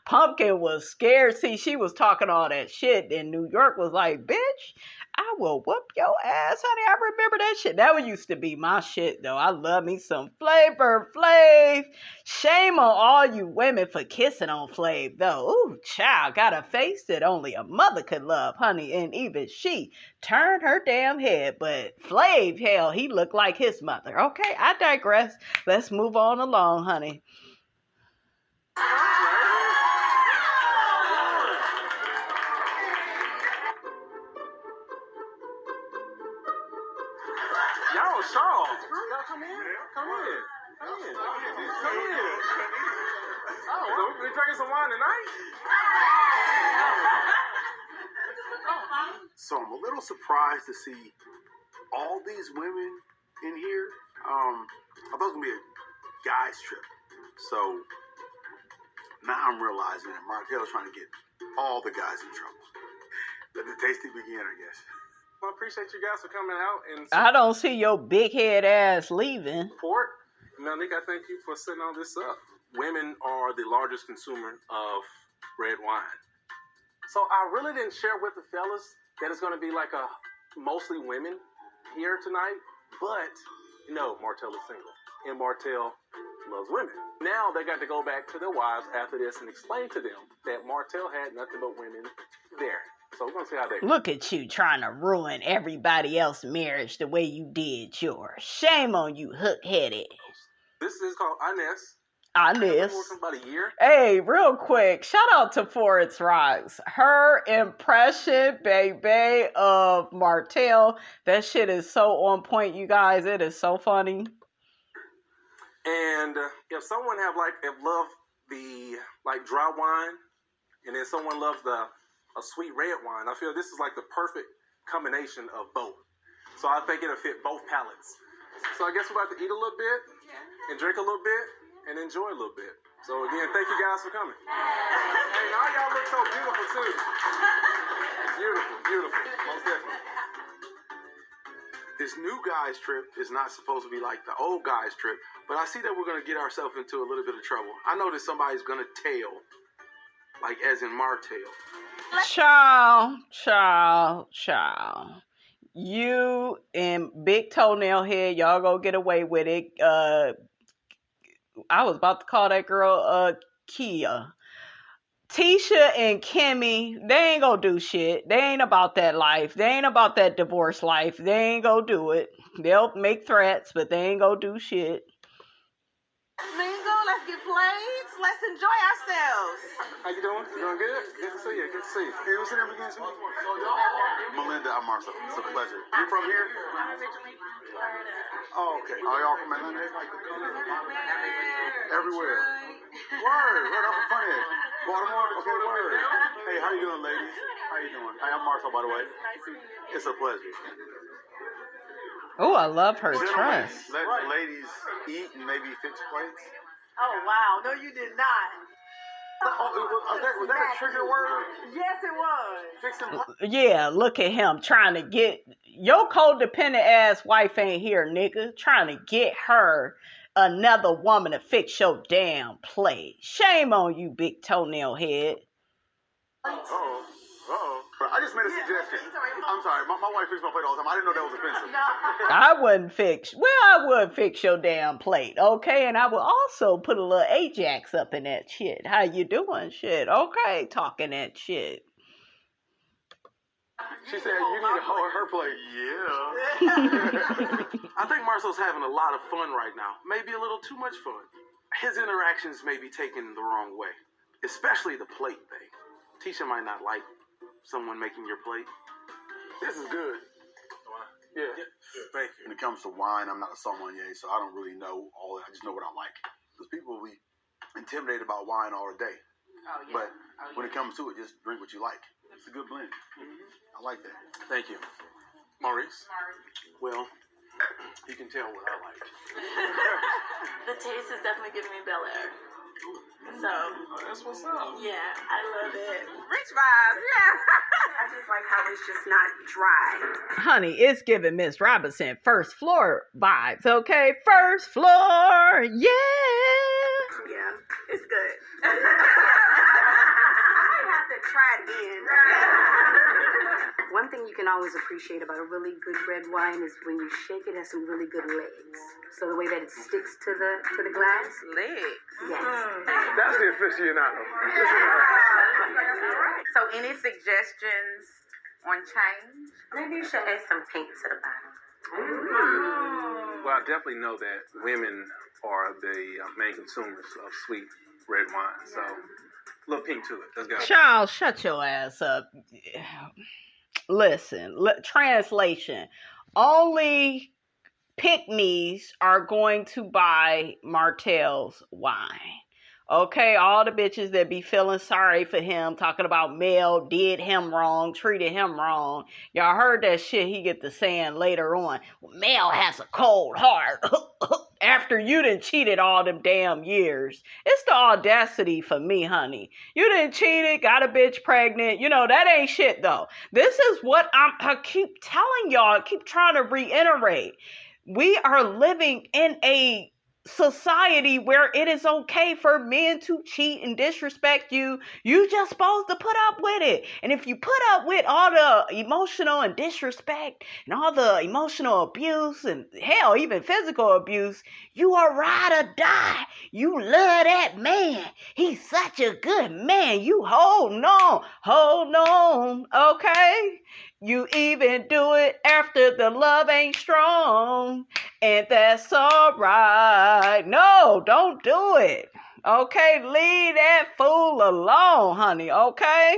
Pumpkin was scared. See, she was talking all that shit, and New York was like, bitch, I will whoop your ass, honey. I remember that shit. That used to be my shit, though. I love me some Flavor Flav. Shame on all you women for kissing on Flav, though. Ooh, child, got a face that only a mother could love, honey. And even she turned her damn head. But Flav, hell, he looked like his mother. Okay, I digress. Let's move on along, honey.
Charles, come in. Oh, we drinking some wine tonight?
So I'm a little surprised to see all these women in here. I thought it was gonna be a guys trip. So now I'm realizing that Martell's trying to get all the guys in trouble. Let the tasting begin, I guess.
Well, I appreciate you guys for coming out and
I don't see your big head ass leaving.
Support. Melnika, I thank you for setting all this up. Women are the largest consumer of red wine. So I really didn't share with the fellas that it's going to be like a mostly women here tonight. But, Martell is single. And Martell loves women. Now they got to go back to their wives after this and explain to them that Martell had nothing but women there. So we're going to see how they...
Look at you trying to ruin everybody else's marriage the way you did yours. Shame on you, Hookheaded.
This is called Inez.
Inez.
About a year.
Hey, real quick, shout out to Forest Rocks. Her impression, baby, of Martell, that shit is so on point, you guys. It is so funny.
And if someone love the dry wine, and then someone loves a sweet red wine, I feel this is like the perfect combination of both. So I think it'll fit both palates. So I guess we're about to eat a little bit and drink a little bit and enjoy a little bit. So again, thank you guys for coming. Hey, all y'all look so beautiful too. Beautiful, beautiful, most definitely.
This new guys trip is not supposed to be like the old guys trip, but I see that we're going to get ourselves into a little bit of trouble. I know that somebody's going to tail, like as in Martell.
Child. You and Big Toenail Head, y'all go get away with it. I was about to call that girl Kia. Tisha and Kimmy, they ain't gonna do shit. They ain't about that life. They ain't about that divorce life. They ain't gonna do it. They'll make threats, but they ain't gonna do shit.
Mingo, let's get plates. Let's enjoy ourselves.
How you doing? You doing good? Good to see you. Good to see you.
Hey, what's your name again? Melinda, I'm Marcel. It's a pleasure. You from here? Oh, okay. Are y'all from Atlanta? Everywhere. Word. I'm from Funhead. Baltimore? Okay, word. Hey, how you doing, ladies? How you doing? Hi, I'm Marcel, by the way. It's a pleasure.
Oh, I love her dress.
Let ladies eat and maybe fix plates.
Oh, wow. No, you did not.
Was that a trigger word?
Yes, it was.
Fixing.
Yeah, look at him trying to get your codependent ass wife ain't here, nigga. Trying to get her another woman to fix your damn plate. Shame on you, Big Toenail Head.
Uh-oh. I just made a suggestion. I'm sorry. My wife fixes my plate all the time. I didn't know that was offensive.
I would fix your damn plate, okay? And I would also put a little Ajax up in that shit. How you doing, shit? Okay, talking that shit.
She said you need to hold her plate. Yeah. I think Marcel's having a lot of fun right now. Maybe a little too much fun. His interactions may be taken the wrong way, especially the plate thing. Tisha might not like someone making your plate. This is good. Yeah.
Thank you.
When it comes to wine, I'm not a sommelier, so I don't really know all that. I just know what I like. Because people will be intimidated about wine all day.
Oh, yeah.
But when it comes to it, just drink what you like. It's a good blend. I like that.
Thank you. Maurice?
Well, you can tell what I like.
The taste is definitely giving me Bel Air. So,
that's what's up.
Yeah, I love it.
Rich vibes, yeah.
I just like how it's just not dry.
Honey, it's giving Miss Robinson first floor vibes, okay? First floor, yeah.
Yeah, it's good. I have to try it again. One thing you can always appreciate about a really good red wine is when you shake it, it has some really good legs. So the way that it sticks to the glass.
Legs.
Yes.
That's the aficionado.
So any suggestions on change?
Maybe you should add some pink to the bottom.
Well, I definitely know that women are the main consumers of sweet red wine. So a little pink to it. Let's go.
Child, shut your ass up. Listen, translation. Only pick-me's are going to buy Martell's wine. Okay, all the bitches that be feeling sorry for him, talking about Mel did him wrong, treated him wrong. Y'all heard that shit he get to saying later on. Mel has a cold heart. After you done cheated all them damn years. It's the audacity for me, honey. You done cheated, got a bitch pregnant. You know, that ain't shit though. This is what I keep telling y'all, I keep trying to reiterate. We are living in a society where it is okay for men to cheat and disrespect you, you just supposed to put up with it. And if you put up with all the emotional and disrespect and all the emotional abuse and hell, even physical abuse, you are ride or die. You love that man. He's such a good man. You hold on, okay? You even do it after the love ain't strong. And that's alright. No, don't do it. Okay, leave that fool alone, honey, okay?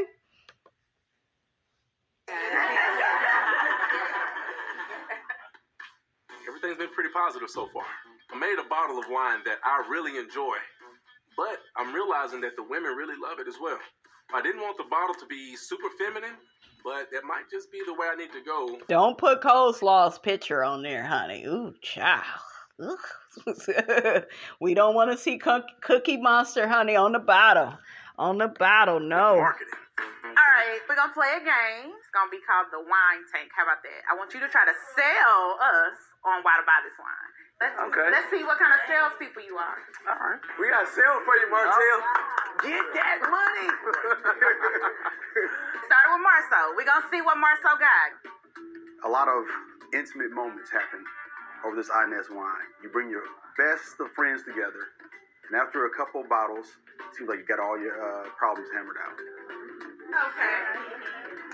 Everything's been pretty positive so far. I made a bottle of wine that I really enjoy, but I'm realizing that the women really love it as well. I didn't want the bottle to be super feminine, but that might just be the way I need to go.
Don't put Coleslaw's picture on there, honey. Ooh, child. We don't want to see Cookie Monster, honey, on the bottle. On the bottle, no.
Marketing.
All right, we're going to play a game. It's going to be called the Wine Tank. How about that? I want you to try to sell us on why to buy this wine. Let's see what kind of salespeople you are.
All right. We got a sale for you, Martell. Get that money.
Starting with Marceau. We're going to see what Marceau got.
A lot of intimate moments happen over this Inez wine. You bring your best of friends together, and after a couple bottles, it seems like you got all your problems hammered out.
Okay.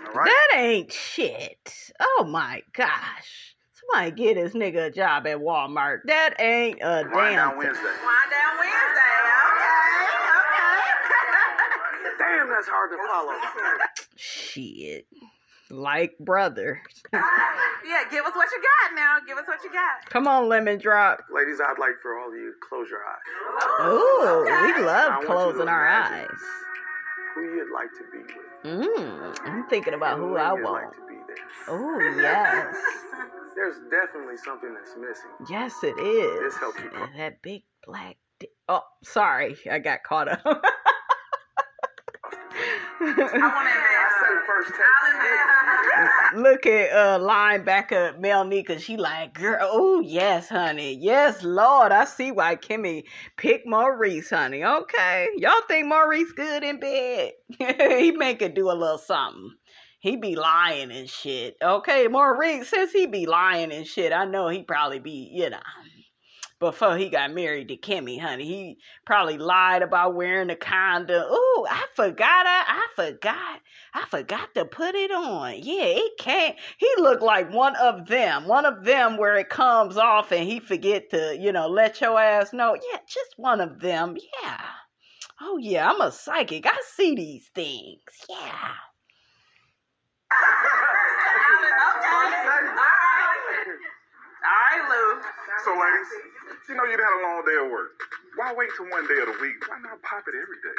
All right.
That ain't shit. Oh my gosh. Somebody get this nigga a job at Walmart. That ain't a
Wine
damn
Down Wednesday.
Wine Down Wednesday. Okay.
Damn, that's hard to follow.
shit. Like brother.
Yeah, give us what you got now. Give us what you got.
Come on, Lemon Drop.
Ladies, I'd like for all of you to close your eyes.
Ooh,
okay.
we love closing our eyes.
Who you'd like to be with.
I'm thinking about who I
you'd
want.
like to be there.
Oh, yes.
There's definitely something that's missing.
Yes, it is.
This helps you.
That big black oh, sorry. I got caught up.
I want to
first take.
Look at linebacker Melnika. She like, girl, oh yes, honey. Yes, Lord. I see why Kimmy picked Maurice, honey. Okay. Y'all think Maurice good in bed? He make her do a little something. He be lying and shit. Okay, Maurice, since he be lying and shit, I know he probably be, before he got married to Kimmy, honey, he probably lied about wearing the condom. Ooh, I forgot to put it on. Yeah, it can't. He looked like one of them where it comes off and he forget to, let your ass know. Yeah, just one of them. Yeah. Oh yeah, I'm a psychic. I see these things. Yeah.
All right, Lou.
So, ladies, you had a long day of work. Why wait till one day of the week? Why not pop it every day?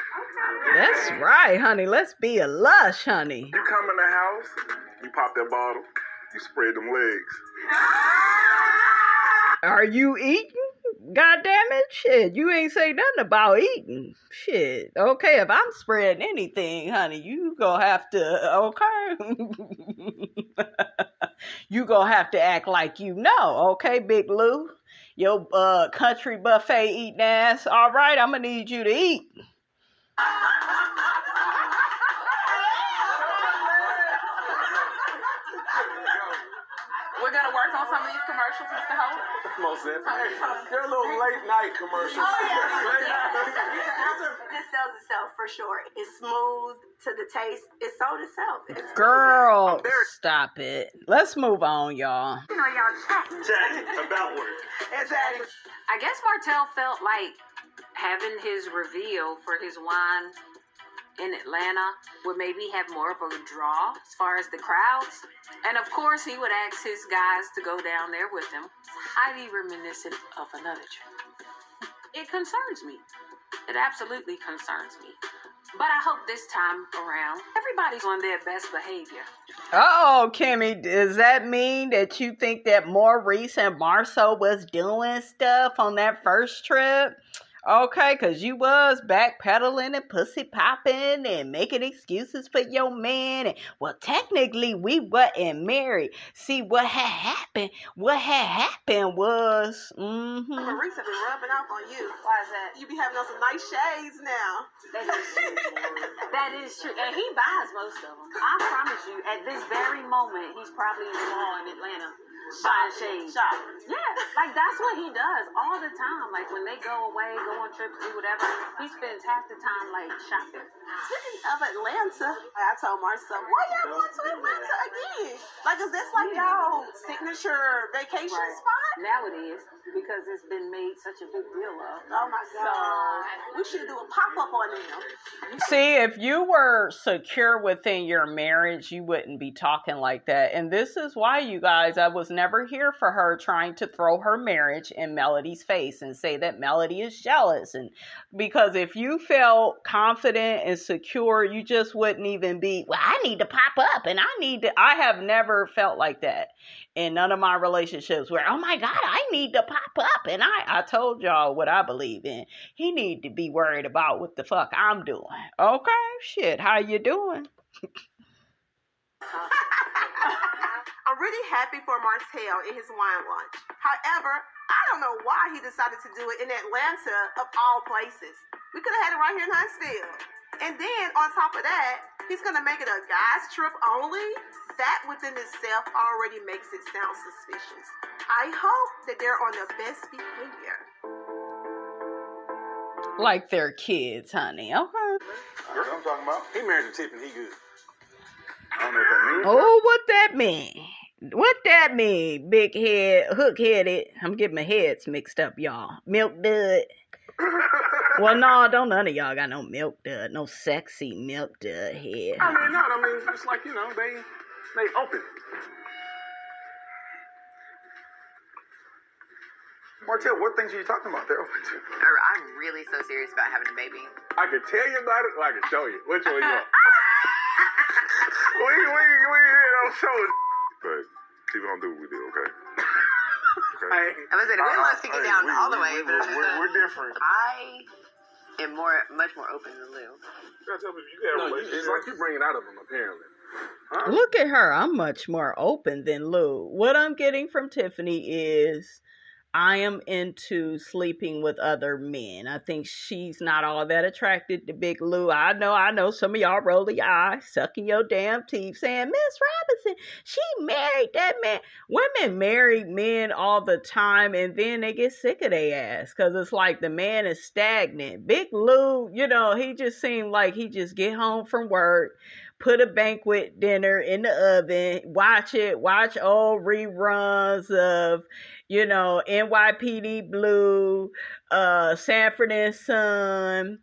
That's right, honey. Let's be a lush, honey.
You come in the house, you pop that bottle, you spread them legs.
Are you eating? God damn it, shit. You ain't say nothing about eating. Shit. Okay, if I'm spreading anything, honey, you gonna have to, okay? You gonna have to act like you know, okay, Big Lou? Your country buffet eating ass. All right, I'm gonna need you to eat.
We're going to work on some of these commercials, Mr. Holt.
Most definitely. They're a little late night commercials.
This sells itself for sure. It's smooth to the taste. It sold itself.
Girl, stop it. Let's move on, y'all.
Y'all chatting.
Chatting about work.
Exactly. I guess Martell felt like having his reveal for his wine in Atlanta would maybe have more of a draw as far as the crowds. And of course, he would ask his guys to go down there with him. It's highly reminiscent of another trip. It concerns me. It absolutely concerns me. But I hope this time around, everybody's on their best behavior.
Oh, Kimmy, does that mean that you think that Maurice and Marceau was doing stuff on that first trip? Okay, because you was backpedaling and pussy popping and making excuses for your man. And, well, technically, we wasn't married. See, what had happened was...
Marisa been rubbing off on you.
Why is that?
You be having on some nice shades now.
That is true. That is true. And he buys most of them. I promise you, at this very moment, he's probably in the mall in Atlanta. Buying shades. Yeah, like that's what he does all the time. Like when they go away, go on trips, do whatever, he spends half the time like shopping.
Speaking of Atlanta, I told Marcel, why y'all going to Atlanta again? Like, is this like y'all signature vacation spot?
Now it is, because it's been made such a big deal of.
Oh my God. We should do a pop-up on them.
See, if you were secure within your marriage, you wouldn't be talking like that. And this is why, you guys, I was never here for her trying to throw her marriage in Melody's face and say that Melody is jealous. And because if you felt confident and secure, you just wouldn't even be, well, I need to pop up and I have never felt like that in none of my relationships where, oh my God, I need to pop up. And I told y'all what I believe in. He need to be worried about what the fuck I'm doing. Okay, shit, how you doing?
I'm really happy for Martell in his wine launch. However, I don't know why he decided to do it in Atlanta of all places. We could have had it right here in Huntsville. And then on top of that, he's going to make it a guy's trip only. That within itself already makes it sound suspicious. I hope that they're on their best behavior.
Like they're kids, honey. Okay.
That's what I'm talking about. He married to Tiffany. He good. I don't know what that means.
Oh, what that mean? What that mean, big head, hook-headed? I'm getting my heads mixed up, y'all. Milk dud. Well, no, don't none of y'all got no milk dud, no sexy milk dud head.
I mean, it's like, you know, they open. Martell, what things are you talking about? They're open to.
I'm really so serious about having a baby.
I can tell you about it, or I can show you. Which one you want? we don't show it. But people don't do what we do, okay?
I was saying, we want to take it down all the way, but
we're different.
I am much more open than Lou.
It's like you bring it out of them, apparently. Huh?
Look at her. I'm much more open than Lou. What I'm getting from Tiffany is I am into sleeping with other men. I think she's not all that attracted to Big Lou. I know some of y'all roll your eyes, sucking your damn teeth, saying, Miss Robinson, she married that man. Women marry men all the time, and then they get sick of their ass, because it's like the man is stagnant. Big Lou, you know, he just seemed like he just get home from work, put a banquet dinner in the oven, watch old reruns of, you know, NYPD Blue, Sanford and Son.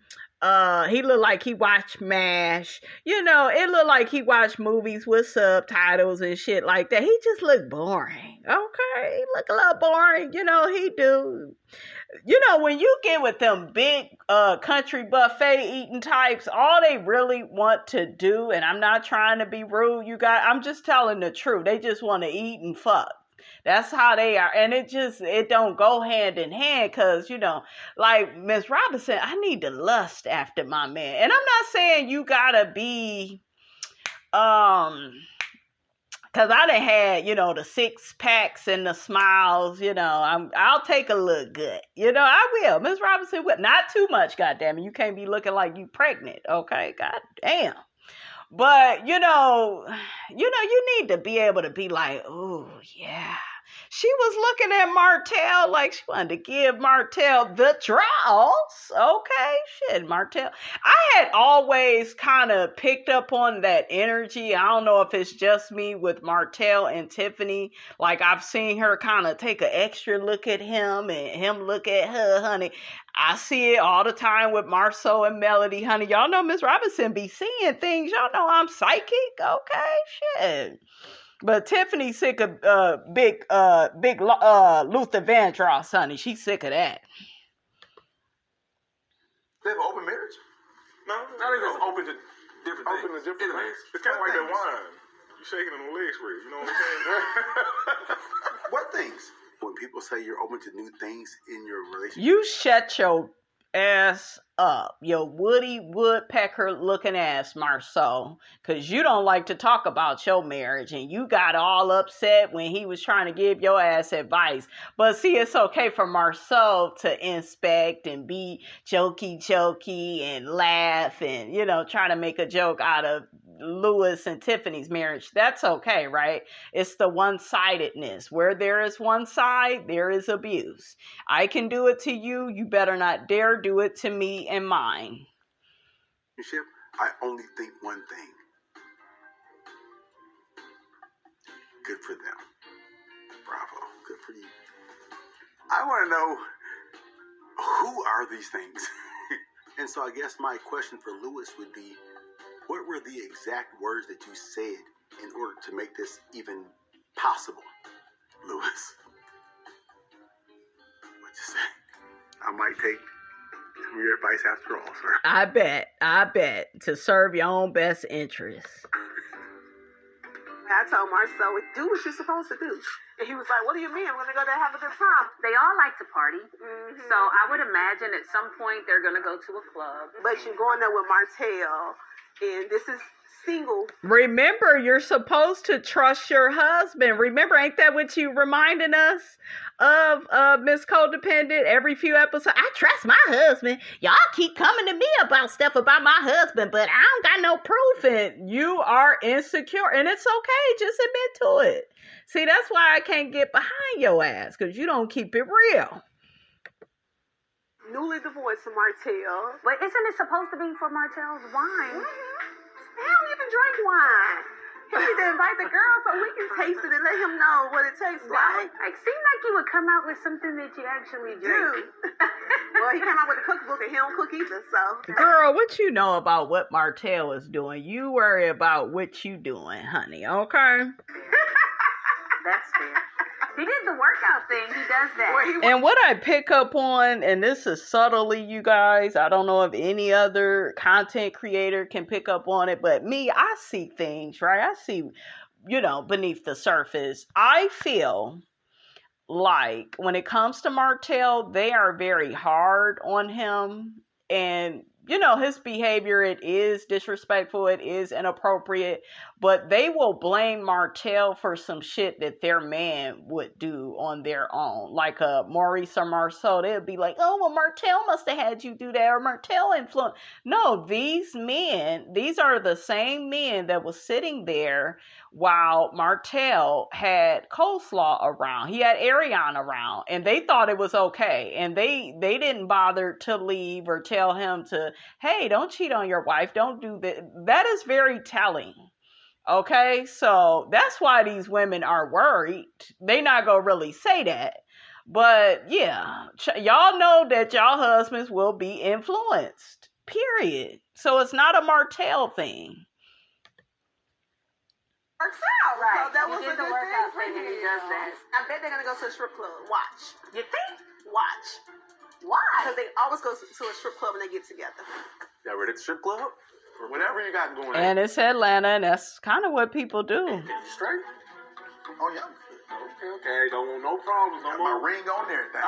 He looked like he watched MASH. You know, it looked like he watched movies with subtitles and shit like that. He just looked boring. Okay, he look a little boring. You know, he do. You know, when you get with them big country buffet eating types, all they really want to do, and I'm not trying to be rude, you guys, I'm just telling the truth. They just want to eat and fuck. That's how they are. And it don't go hand in hand, because, you know, like Miss Robinson, I need to lust after my man. And I'm not saying you gotta be, because I done had, you know, the 6-packs and the smiles, you know, I'll take a look good. You know, I will. Miss Robinson, not too much, goddammit. You can't be looking like you pregnant, okay? God damn. But, you know, you need to be able to be like, oh, yeah. She was looking at Martell like she wanted to give Martell the draws. Okay, shit, Martell. I had always kind of picked up on that energy. I don't know if it's just me with Martell and Tiffany. Like, I've seen her kind of take an extra look at him and him look at her, honey. I see it all the time with Marceau and Melody, honey. Y'all know Miss Robinson be seeing things. Y'all know I'm psychic. Okay, shit. But Tiffany's sick of big Luther Vandross, honey. She's sick of that.
They have an open marriage? No, I think it's open to different things. Open to different things. It's kind of like that wine. You shaking in the legs for it. You know what I'm saying?
What things? When people say you're open to new things in your relationship.
You shut your ass up, your Woody Woodpecker looking ass, Marceau, because you don't like to talk about your marriage, and you got all upset when he was trying to give your ass advice. But see, it's okay for Marceau to inspect and be jokey and laugh and, you know, try to make a joke out of Louis and Tiffany's marriage. That's okay, right? It's the one-sidedness. Where there is one side, there is abuse. I can do it to you. You better not dare do it to me and mine.
Ship, I only think one thing. Good for them. Bravo. Good for you. I want to know, who are these things? And so I guess my question for Louis would be, what were the exact words that you said in order to make this even possible, Louis? What'd you say? I might take some of your advice after all, sir.
I bet. To serve your own best interests.
I told Marcel, do what you're supposed to do. And he was like, what do you mean? I'm going to go there and have a good time.
They all like to party. Mm-hmm. So I would imagine at some point they're going to go to a club.
But you're going there with Martell, and this is single.
Remember, you're supposed to trust your husband. Remember, ain't that what you reminding us of, Miss Codependent, every few episodes? I trust my husband. Y'all keep coming to me about stuff about my husband, but I don't got no proof. And you are insecure, and it's okay. Just admit to it. See, that's why I can't get behind your ass, because you don't keep it real.
Newly divorced from Martell.
But isn't it supposed to be for Martell's wine?
Mm-hmm. He don't even drink wine. He need to invite the girl so we can taste it and let him know what it tastes like.
It seemed like you would come out with something that you actually drink.
Well, he came out with a cookbook and he don't cook either, so.
Girl, what you know about what Martell is doing? You worry about what you doing, honey, okay?
That's fair. He did the workout thing. He does that.
And what I pick up on, and this is subtly, you guys, I don't know if any other content creator can pick up on it, but me, I see things, right? I see, you know, beneath the surface. I feel like when it comes to Martell, they are very hard on him. And, you know, his behavior, it is disrespectful, it is inappropriate, but they will blame Martell for some shit that their man would do on their own. Like Maurice or Marceau, they'll be like, oh, well, Martell must have had you do that, or Martell influenced. No, these men, these are the same men that was sitting there while Martell had coleslaw around. He had Irena around, and they thought it was okay. And they didn't bother to leave or tell him to, hey, don't cheat on your wife. Don't do that. That is very telling. Okay, so that's why these women are worried. They not gonna really say that. But yeah, y'all know that y'all husbands will be influenced. Period. So it's not a Martell thing.
Works out.
Right.
So that
He
was
did
a
the
good
workout
thing for
thing and he
him.
does that.
I bet they're going to go to a strip club. Watch.
You think?
Watch.
Why?
Because they always go to a strip club when they get together.
Y'all ready to strip club? Or whatever you got going on.
And it's Atlanta, and that's kind of what people do.
Straight?
Oh, yeah.
Okay. Don't want no problems no
Got
more.
my ring on and everything.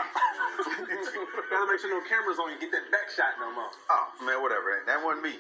Gotta make sure no cameras on you. Get that back shot no more.
Oh, man, whatever. That wasn't me.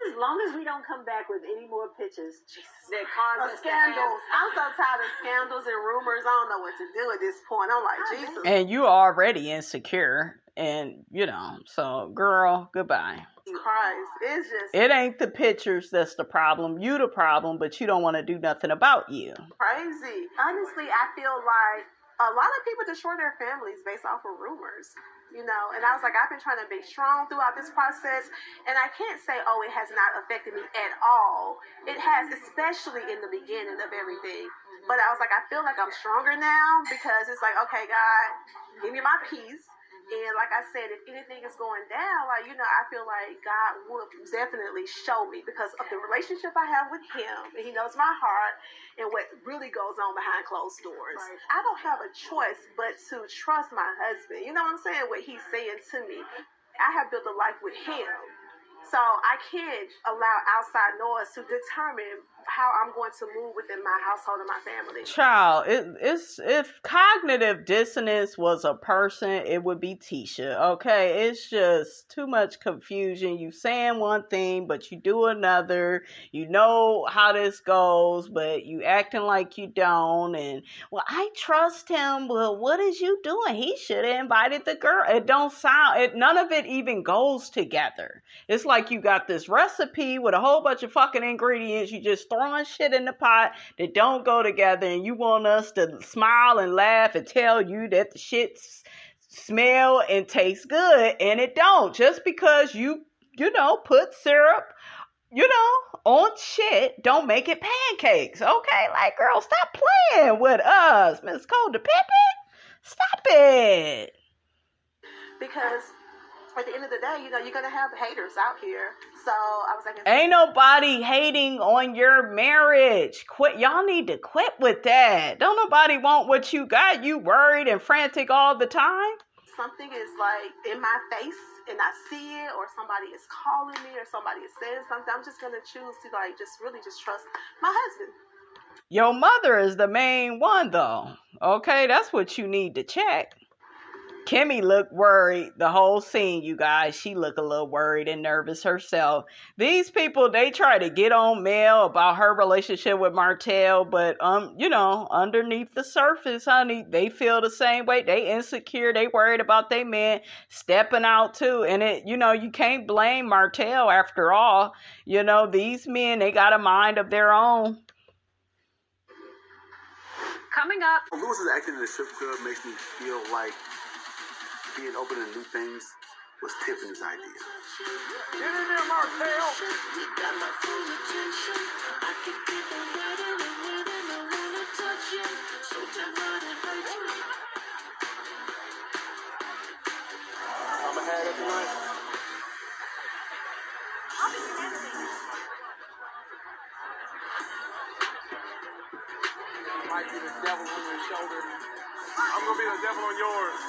As long as we don't come back with any more pictures that cause us
Scandals. I'm so tired of scandals and rumors. I don't know what to do at this point. I'm like, Jesus.
And you already insecure, and you know, so girl, goodbye.
Christ. It's just
It ain't the pictures that's the problem. You the problem, but you don't want to do nothing about you.
crazy. Honestly, I feel like a lot of people destroy their families based off of rumors. You know, and I was like, I've been trying to be strong throughout this process, and I can't say, oh, it has not affected me at all. It has, especially in the beginning of everything. But I was like, I feel like I'm stronger now because it's like, okay, God, give me my peace. And like I said, if anything is going down, like, you know, I feel like God will definitely show me because of the relationship I have with him. And he knows my heart and what really goes on behind closed doors. Right. I don't have a choice but to trust my husband. You know what I'm saying? What he's saying to me. I have built a life with him. So I can't allow outside noise to determine how I'm going to move within my household and my family.
Child, it's if cognitive dissonance was a person, it would be Tisha. Okay, it's just too much confusion. You saying one thing, but you do another. You know how this goes, but you acting like you don't. And well, I trust him. Well, what is you doing? He should have invited the girl. It don't sound. None of it even goes together. It's like you got this recipe with a whole bunch of fucking ingredients. You just throwing shit in the pot that don't go together, and you want us to smile and laugh and tell you that the shit smell and taste good, and it don't. Just because you put syrup, on shit, don't make it pancakes. Okay, like, girl, stop playing with us, Miss Codependent. Stop it.
Because at the end of the day, you're going to have haters out here. So I was like,
ain't nobody hating on your marriage. Quit. Y'all need to quit with that. Don't nobody want what you got. You worried and frantic all the time.
Something is like in my face and I see it, or somebody is calling me, or somebody is saying something. I'm just going to choose to really trust my husband.
Your mother is the main one though. Okay, that's what you need to check. Kimmy looked worried the whole scene, you guys. She looked a little worried and nervous herself. These people, they try to get on Mel about her relationship with Martell, but underneath the surface, honey, they feel the same way. They insecure. They worried about their man stepping out too. And you can't blame Martell after all. These men, they got a mind of their own.
Coming up,
Lewis's acting in the strip club makes me feel like being open to new things was Tiffany's idea.
Get in there, Martell. I'ma have it tonight. You might be the devil on your shoulder. I'm gonna be the devil on yours.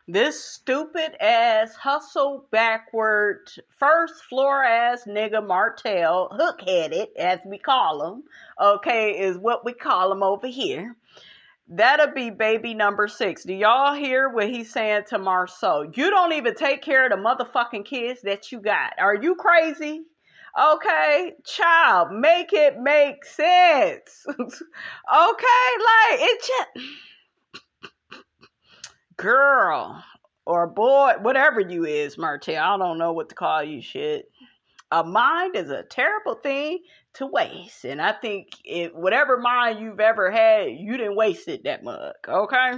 This stupid ass, hustle backward, first floor ass nigga Martell, Hookheaded, as we call him, okay, is what we call him over here. That'll be baby number 6. Do y'all hear what he's saying to Marceau? You don't even take care of the motherfucking kids that you got. Are you crazy? Okay, child, make it make sense. Okay, like, it just... Girl or boy, whatever you is, Martell, I don't know what to call you, shit. A mind is a terrible thing to waste. And I think whatever mind you've ever had, you didn't waste it that much, okay?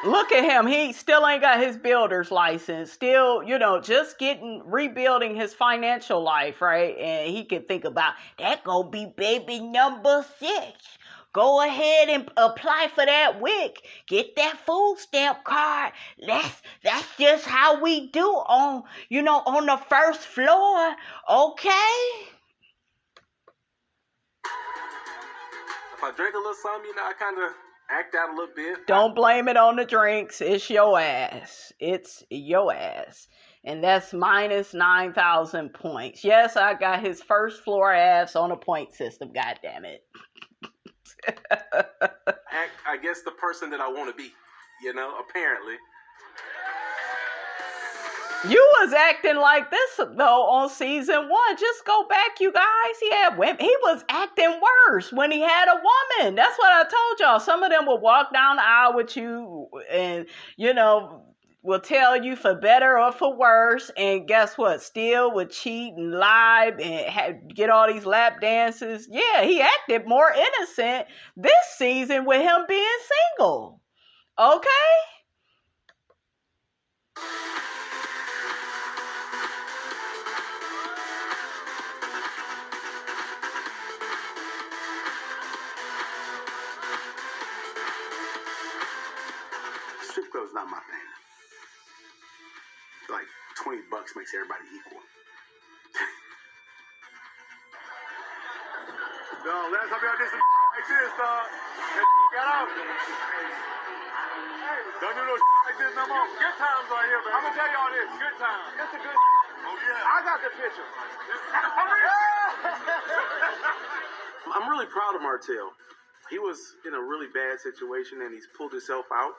Look at him. He still ain't got his builder's license. Still, just rebuilding his financial life, right? And he can think about, that gonna be baby number 6. Go ahead and apply for that WIC. Get that food stamp card. That's just how we do on the first floor. Okay?
If I drink a little something, I kind of act out a little bit.
Don't blame it on the drinks. It's your ass. It's your ass. And that's minus 9,000 points. Yes, I got his first floor ass on a point system. God damn it.
I guess the person that I want to be, apparently.
You was acting like this, though, on season 1. Just go back, you guys. He had women. He was acting worse when he had a woman. That's what I told y'all. Some of them will walk down the aisle with you and, will tell you for better or for worse, and guess what? Still would cheat and lie and get all these lap dances. Yeah, he acted more innocent this season with him being single. Okay?
Strip club's not my thing. Like $20 makes everybody equal.
No, last time y'all did some like this, got out. Don't do no like this no more. Good times right here, man. I'm gonna tell y'all this. Good times. It's a good. Oh yeah. I got the picture.
I'm really proud of Martell. He was in a really bad situation and he's pulled himself out.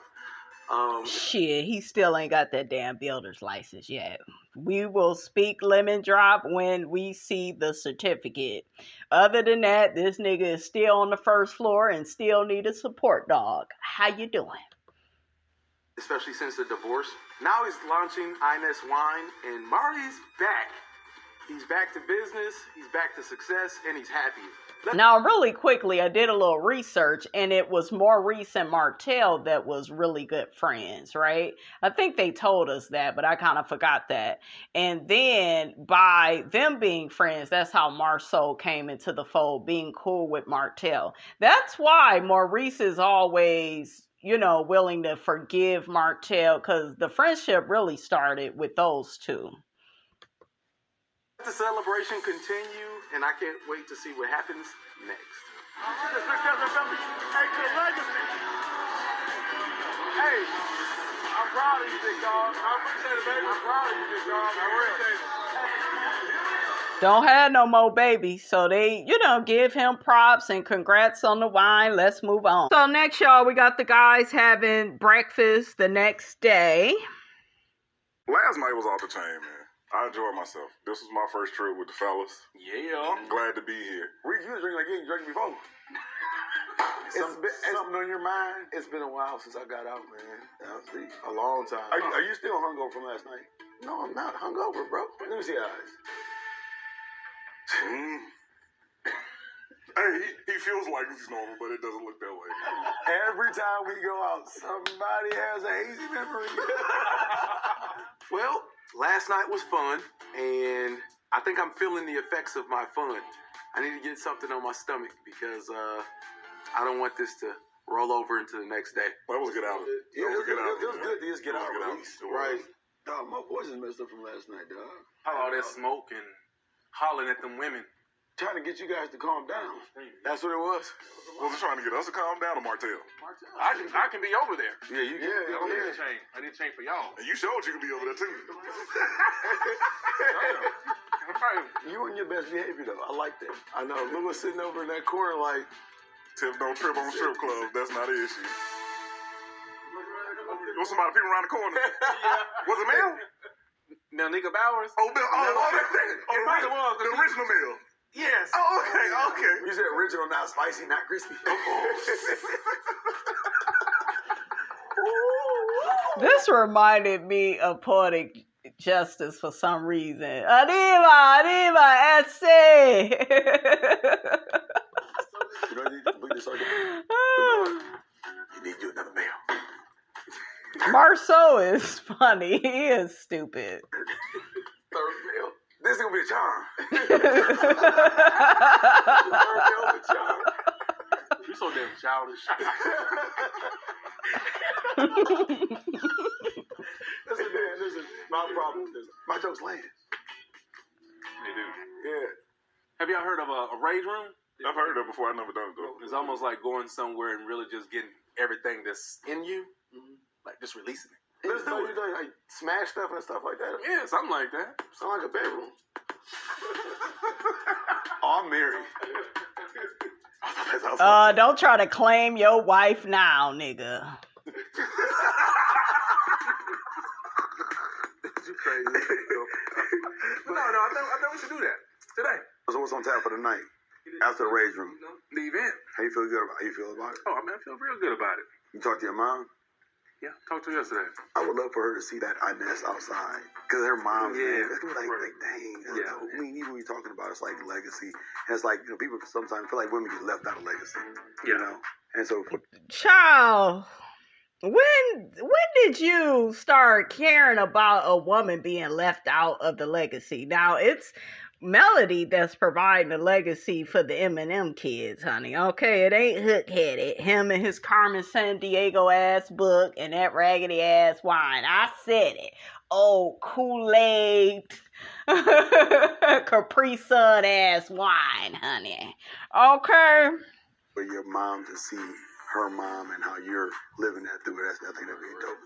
Shit, he still ain't got that damn builder's license yet. We will speak lemon drop when we see the certificate. Other than that, this nigga is still on the first floor and still need a support dog. How you doing?
Especially since the divorce. Now he's launching Ines Wine and Marty's back. He's back to business, he's back to success, and he's happy.
Now, really quickly, I did a little research, and it was more recent Martell that was really good friends, right? I think they told us that, but I kind of forgot that. And then by them being friends, that's how Marceau came into the fold, being cool with Martell. That's why Maurice is always, willing to forgive Martell, because the friendship really started with those two.
Let the celebration continue, and I can't wait to see what happens next.
Hey, to the legacy. Hey, I'm proud of you, big dog. I appreciate it, baby. I'm proud of you, big dog. I appreciate it.
Don't have no more babies, so they, give him props and congrats on the wine. Let's move on. So next, y'all, we got the guys having breakfast the next day.
Last night was off the chain, man. I enjoyed myself. This was my first trip with the fellas.
Yeah.
I'm glad to be here.
Reed, you was drinking like you ain't drinking before. Something on your mind? It's been a while since I got out, man. Honestly, a long time. Are you still hungover from last night? No, I'm not hungover, bro. Let me see your eyes.
Hey, he feels like he's normal, but it doesn't look that way.
Every time we go out, somebody has a hazy memory.
Well, last night was fun, and I think I'm feeling the effects of my fun. I need to get something on my stomach because I don't want this to roll over into the next day.
That was a good outing.
Yeah, it was good to just get out.
Right.
Dog, my voice is messed up from last night, dog.
All that smoke and hollering at them women.
Trying to get you guys to calm down. That's what it was.
Was it trying to get us to calm down or Martell?
I can be over there.
Yeah, you can.
I don't need a chain. I need a chain for y'all.
And you showed you can be over there too.
You on your best behavior though. I like that. I know. Louis sitting over in that corner like,
Tiff don't trip on strip clubs. That's not an issue. There was somebody peeping around the corner. Was it Mel?
Melnika Bowers.
Oh, that thing. The original Mel.
Yes.
Oh, okay.
You said original, not spicy, not crispy.
This reminded me of Poetic Justice for some reason. Arriba, ese.
You need you another meal.
Marceau is funny. He is stupid.
Third meal. This is gonna be a charm.
You're so damn childish.
Listen, my problem is my jokes land.
They do.
Yeah.
Have y'all heard of a rage room?
I've heard of it before. I never done it though.
It's almost like going somewhere and really just getting everything that's in you, like just releasing it.
Let's do it. Like smash stuff and stuff like that.
Yeah, something like that.
Sound like a bedroom. Oh, I'm married.
Don't try to claim your wife now, nigga.
You crazy.
No, I think we should do that today.
So what's on tap for the night? After the rage room.
The event.
How you feel about it?
Oh, I feel real good about it.
You talked to your mom?
Yeah, talked to her yesterday.
I would love for her to see that Ines outside. Because her mom's like, dang.
Yeah.
I mean, even when you're talking about it's like legacy. And it's like, people sometimes feel like women get left out of legacy. You know? And so...
Child, when did you start caring about a woman being left out of the legacy? Now, it's Melody that's providing the legacy for the Eminem kids, honey. Okay, it ain't Hookheaded. Him and his Carmen Sandiego ass book and that raggedy ass wine. I said it. Oh, Kool-Aid, Capri Sun ass wine, honey. Okay.
For your mom to see
her mom and how you're living that through. I think that'd be dope.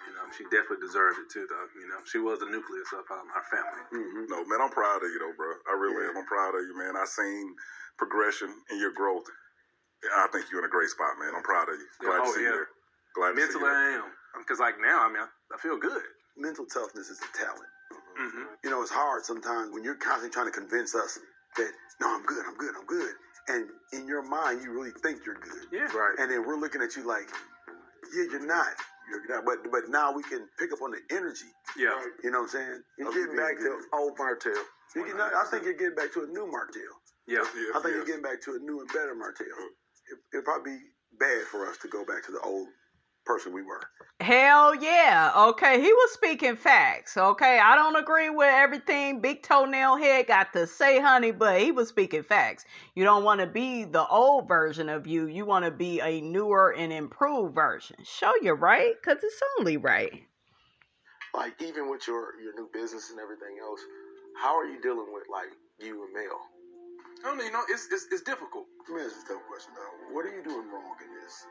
You know, she definitely deserved it too, though. You know, she was the nucleus of our family.
Mm-hmm. No, man, I'm proud of you, though, bro. I really am. I'm proud of you, man. I seen progression in your growth. I think you're in a great spot, man. I'm proud of you. Glad to see you there. Glad to see you
Mentally, I am. Because, like, now, I mean, I feel good.
Mental toughness is a talent.
Mm-hmm.
You know, it's hard sometimes when you're constantly trying to convince us that, no, I'm good. And in your mind, you really think you're good.
Yeah. Right.
And then we're looking at you like, yeah, you're not. But now we can pick up on the energy.
Yeah.
You know what I'm saying? You're getting back to old Martell. I think you're getting back to a new Martell.
Yeah.
I think you're getting back to a new and better Martell. It'd probably be bad for us to go back to the old person we were.
Hell yeah. Okay, he was speaking facts. Okay, I don't agree with everything Big Toenail Head got to say, honey, but he was speaking facts. You don't want to be the old version of you. You want to be a newer and improved version. Show you right, because it's only right.
Like, even with your new business and everything else, how are you dealing with, like, you and Mel?
I don't know, you know, it's difficult.
Let me ask you a tough question, though. What are you doing wrong in this?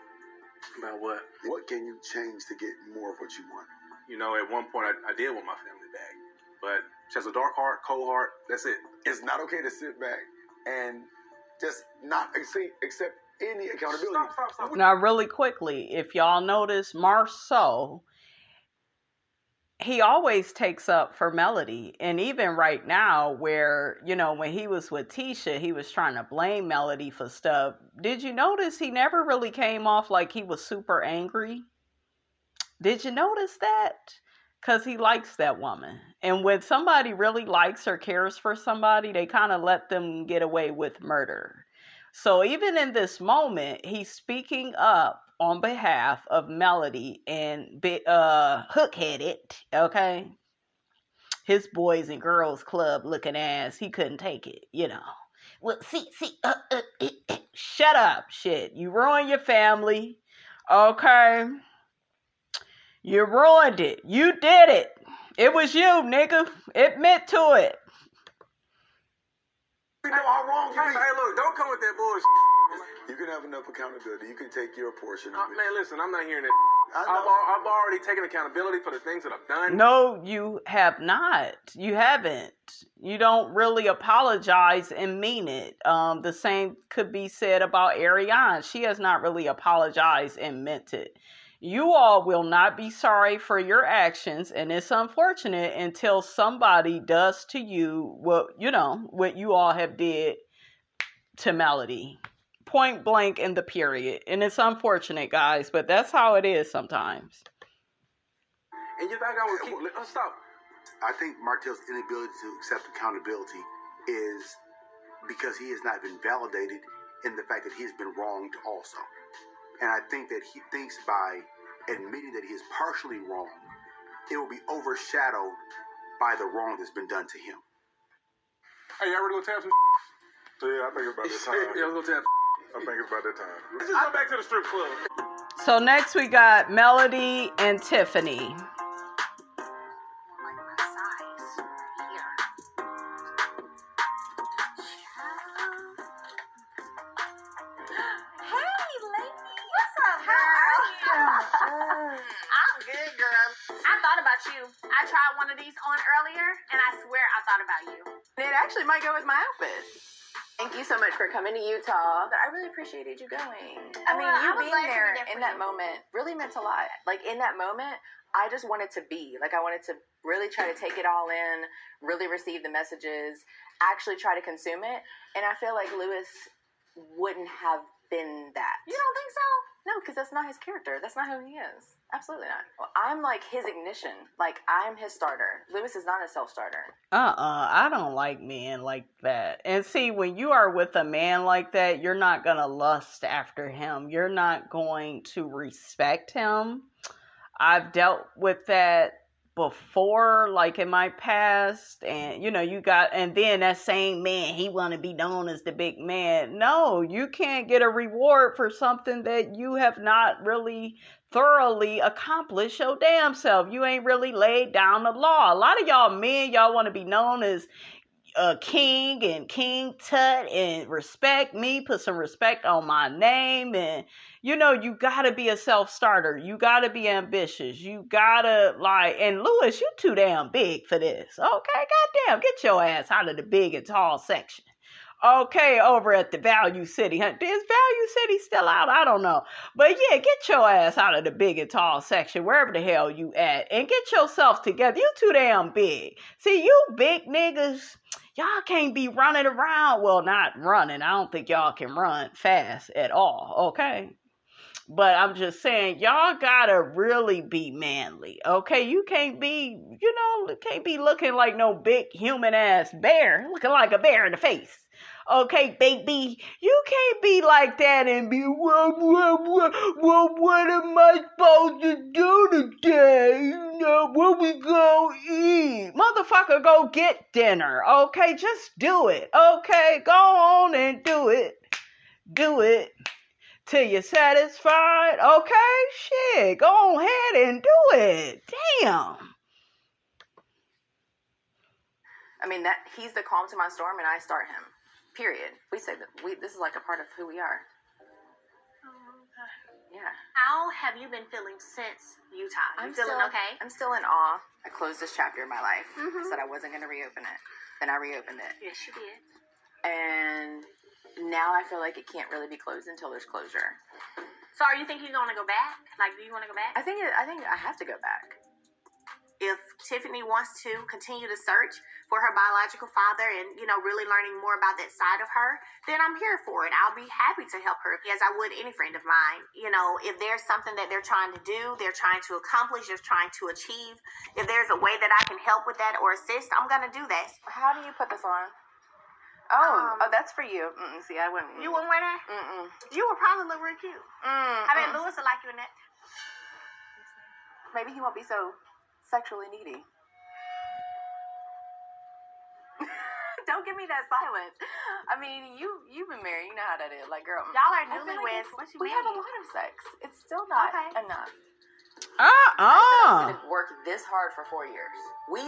About what?
What can you change to get more of what you want?
You know, at one point, I did want my family back. But she has a dark heart, cold heart. That's it.
It's not okay to sit back and just not accept any accountability.
Stop.
Now, really quickly, if y'all notice, Marceau, he always takes up for Melody. And even right now, where, you know, when he was with Tisha, he was trying to blame Melody for stuff. Did you notice he never really came off like he was super angry? Did you notice that? Because he likes that woman. And when somebody really likes or cares for somebody, they kind of let them get away with murder. So even in this moment, he's speaking up on behalf of Melody and Hookheaded, okay? His boys and girls club looking ass, he couldn't take it, you know. Well, shut up, shit. You ruined your family, okay? You ruined it. You did it. It was you, nigga. Admit to it.
You know how wrong you be.
Hey, look, don't come with that bullshit.
You can have enough accountability. You can take your portion of it.
Man, listen, I'm not hearing that. I've already taken accountability for the things that I've done.
No, you have not. You haven't. You don't really apologize and mean it. The same could be said about Irena. She has not really apologized and meant it. You all will not be sorry for your actions, and it's unfortunate until somebody does to you what you all have did to Melody. Point blank in the period. And it's unfortunate, guys, but that's how it is sometimes.
And you think I would keep... Stop.
I think Martell's inability to accept accountability is because he has not been validated in the fact that he has been wronged also. And I think that he thinks by admitting that he is partially wrong, it will be overshadowed by the wrong that's been done to him.
Hey, y'all ready to go tap some?
Yeah, I think it's about that time.
Yeah, let's go tap.
I think it's about that time.
Let's just go back to the strip club.
So next we got Melody and Tiffany.
I tried one of these on earlier, and I swear I thought about you.
It actually might go with my outfit. Thank you so much for coming to Utah. I really appreciated you going. I mean, you being there in that moment really meant a lot. Like, in that moment, I just wanted to be. Like, I wanted to really try to take it all in, really receive the messages, actually try to consume it. And I feel like Lewis wouldn't have been that. You don't think so? No, because that's not his character. That's not who he is. Absolutely not. Well, I'm like his ignition. Like, I'm his starter. Lewis is not a self-starter.
I don't like men like that. And see, when you are with a man like that, you're not going to lust after him. You're not going to respect him. I've dealt with that before, like in my past, and and then that same man, he want to be known as the big man. No, you can't get a reward for something that you have not really thoroughly accomplished your damn self. You ain't really laid down the law. A lot of y'all men, y'all want to be known as King and King Tut and respect me, put some respect on my name. And, you know, you gotta be a self-starter. You gotta be ambitious. You gotta, like, and Lewis, you too damn big for this. Okay, goddamn, get your ass out of the big and tall section. Okay, over at the Value City. Is Value City still out? I don't know. But yeah, get your ass out of the big and tall section, wherever the hell you at, and get yourself together. You too damn big. See, you big niggas, y'all can't be running around. Well, not running. I don't think y'all can run fast at all, okay? But I'm just saying, y'all gotta really be manly, okay? You can't be, can't be looking like no big human ass bear, looking like a bear in the face. Okay, baby, you can't be like that and be, well, what am I supposed to do today? What we gonna eat? Motherfucker, go get dinner, okay? Just do it, okay? Go on and do it. Do it till you're satisfied, okay? Shit, go ahead and do it. Damn.
I mean, that he's the calm to my storm, and I start him. Period. We say that this is like a part of who we are. Yeah.
How have you been feeling since Utah? You feeling okay?
I'm still in awe. I closed this chapter in my life. Said I wasn't going to reopen it. Then I reopened it.
Yes, you did.
And now I feel like it can't really be closed until there's closure.
So are you thinking you're going to go back? Like, do you want to go back?
I think I have to go back.
If Tiffany wants to continue to search for her biological father and, really learning more about that side of her, then I'm here for it. I'll be happy to help her as I would any friend of mine. If there's something that they're trying to do, they're trying to accomplish, they're trying to achieve, if there's a way that I can help with that or assist, I'm going to do that.
How do you put this on? Oh, that's for you. See, I wouldn't.
You wouldn't wear that? You would probably look real cute. I bet Lewis would like you in that.
Maybe he won't be so sexually needy. Don't give me that silence. I mean, you've been married. You know how that is. Like, girl,
y'all are newlyweds. What you
we
mean?
have a lot of sex. It's still not enough.
I
didn't work this hard for 4 years. We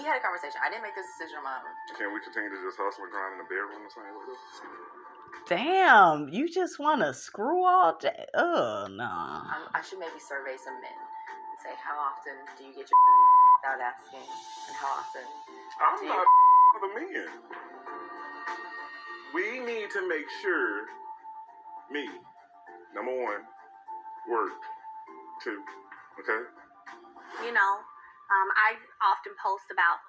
had a conversation. I didn't make this decision on my own.
Can we continue to just hustle and grind in the bedroom the same way though?
Damn, you just want to screw all day? Oh, no.
I should maybe survey some men and say, how often do you get your without asking? And how often
I'm not for the men. We need to make sure, number one, work. 2, okay?
I often post about,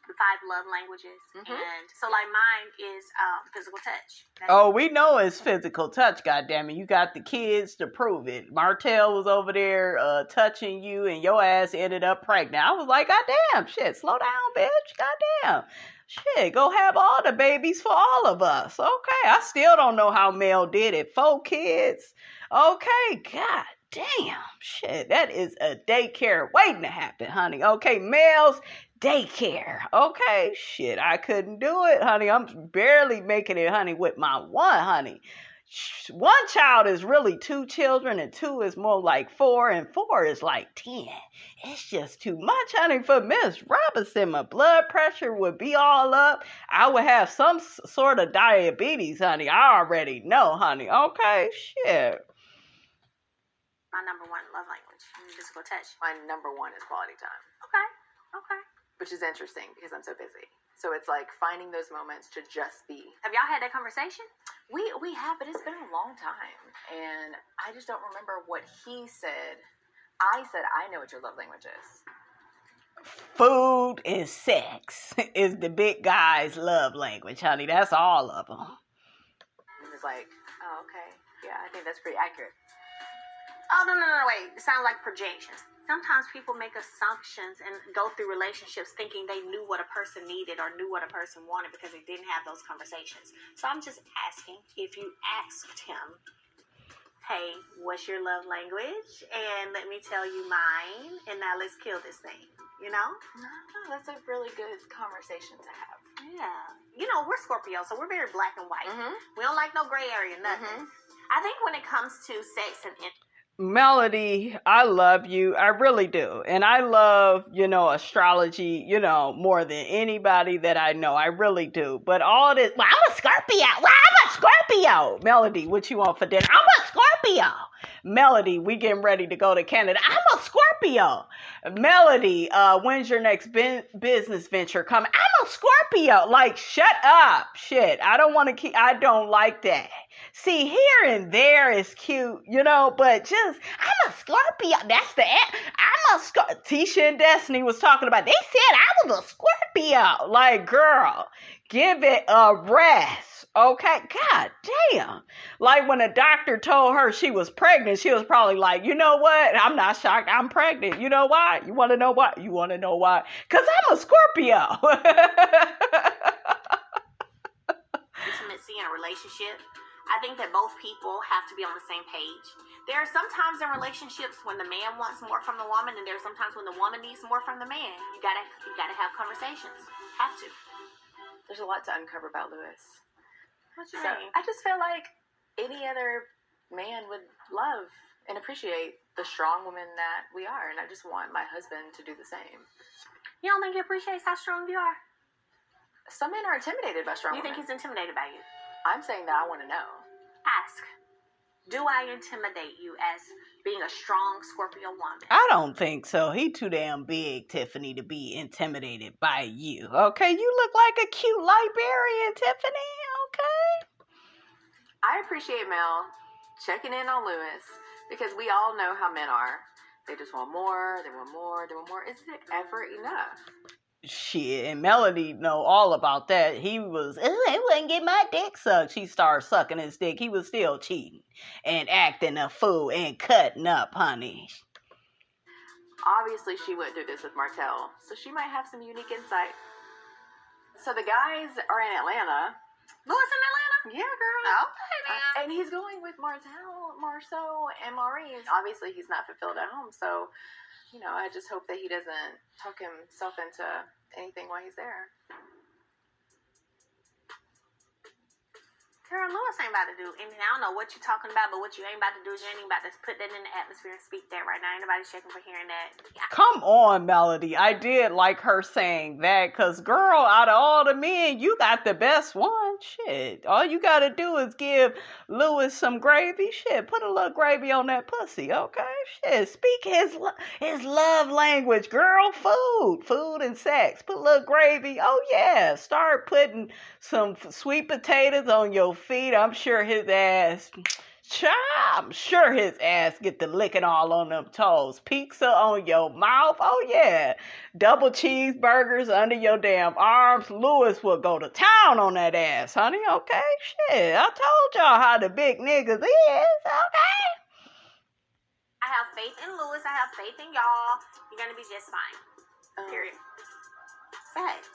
the 5 love languages. And so, like, mine is physical touch.
We know it's physical touch, goddammit. You got the kids to prove it. Martell was over there touching you, and your ass ended up pregnant. I was like, goddamn, shit, slow down, bitch. Goddamn. Shit, go have all the babies for all of us. Okay, I still don't know how Mel did it. 4 kids. Okay, god damn. Shit, that is a daycare waiting to happen, honey. Okay, Mel's daycare. Okay, shit, I couldn't do it, honey. I'm barely making it, honey, with my one, honey. 1 child is really 2 children, and 2 is more like 4, and 4 is like 10. It's just too much, honey, for Miss Robinson. My blood pressure would be all up. I would have some sort of diabetes, honey. I already know, honey. Okay, shit.
My number 1 love language, physical touch.
My number 1 is quality time.
Okay.
Which is interesting because I'm so busy. So it's like finding those moments to just be.
Have y'all had that conversation?
We have, but it's been a long time. And I just don't remember what he said. I said, I know what your love language is.
Food and sex is the big guy's love language, honey. That's all of them.
He was like, oh, okay. Yeah, I think that's pretty accurate.
Oh, no, wait. It sounds like projections. Sometimes people make assumptions and go through relationships thinking they knew what a person needed or knew what a person wanted because they didn't have those conversations. So I'm just asking, if you asked him, hey, what's your love language? And let me tell you mine, and now let's kill this thing,
No, that's a really good conversation to have.
Yeah. We're Scorpio, so we're very black and white. We don't like no gray area, nothing. I think when it comes to sex and
Melody, I love you. I really do. And I love, astrology, more than anybody that I know. I really do. But all this, well, I'm a Scorpio. Well, I'm a Scorpio. Melody, what you want for dinner? I'm a Scorpio. Melody, we getting ready to go to Canada. I'm a Scorpio. Melody, when's your next business venture coming? I'm a Scorpio. Like, shut up. Shit. I don't like that. See, here and there is cute, but just, I'm a Scorpio. That's I'm a Scorpio. Tisha and Destiny was talking about, they said I was a Scorpio. Like, girl, give it a rest. Okay? God damn. Like, when a doctor told her she was pregnant, she was probably like, you know what? I'm not shocked. I'm pregnant. You know why? You want to know why? You want to know why? Because I'm a Scorpio.
Intimacy in a relationship. I think that both people have to be on the same page. There are some times in relationships when the man wants more from the woman, and there are sometimes when the woman needs more from the man. You gotta have conversations. Have to.
There's a lot to uncover about Lewis.
What you mean?
I just feel like any other man would love and appreciate the strong woman that we are, and I just want my husband to do the same.
You don't think he appreciates how strong you are?
Some men are intimidated by strong
women. You think he's intimidated by you?
I'm saying that I want to know.
Ask. Do I intimidate you as being a strong Scorpio woman?
I don't think so. He too damn big, Tiffany, to be intimidated by you. Okay? You look like a cute librarian, Tiffany. Okay?
I appreciate Mel checking in on Lewis because we all know how men are. They just want more, they want more, they want more. Isn't it ever enough?
Shit, and Melody know all about that. He wouldn't get my dick sucked. She started sucking his dick. He was still cheating and acting a fool and cutting up, honey.
Obviously, she went through this with Martell, so she might have some unique insight. So the guys are in Atlanta.
Lewis in Atlanta?
Yeah, girl.
Okay, man.
And he's going with Martell, Marceau, and Maurice. Obviously, he's not fulfilled at home, so... I just hope that he doesn't talk himself into anything while he's there.
Girl, Lewis ain't about to do anything. I don't know what you're talking about, but what you ain't about to do is you ain't about to put that in the atmosphere and speak that right now. Ain't nobody checking for hearing that. Yeah.
Come on, Melody. I did like her saying that because, girl, out of all the men, you got the best one. Shit. All you got to do is give Lewis some gravy. Shit. Put a little gravy on that pussy, okay? Shit. Speak his love language, girl. Food and sex. Put a little gravy. Oh, yeah. Start putting some sweet potatoes on your feet. I'm sure his ass get the licking all on them toes. Pizza on your mouth. Oh yeah. Double cheeseburgers under your damn arms. Lewis will go to town on that ass, honey. Okay? Shit. I told y'all how the big niggas is. Okay?
I have faith in Lewis. I have faith in y'all. You're gonna be just fine. Period. Facts.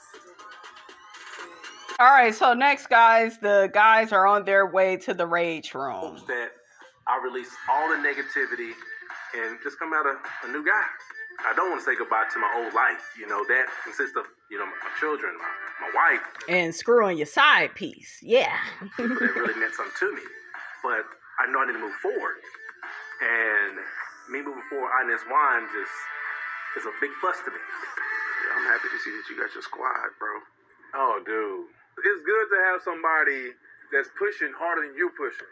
All right, so next, guys, the guys are on their way to the rage room.
That I release all the negativity and just come out a new guy. I don't want to say goodbye to my old life. That consists of, my children, my wife.
And screwing your side piece. Yeah.
That really meant something to me. But I know I need to move forward. And me moving forward on S.1 just is a big plus to me.
Yeah, I'm happy to see that you got your squad, bro.
Oh, dude. It's good to have somebody that's pushing harder than you pushing.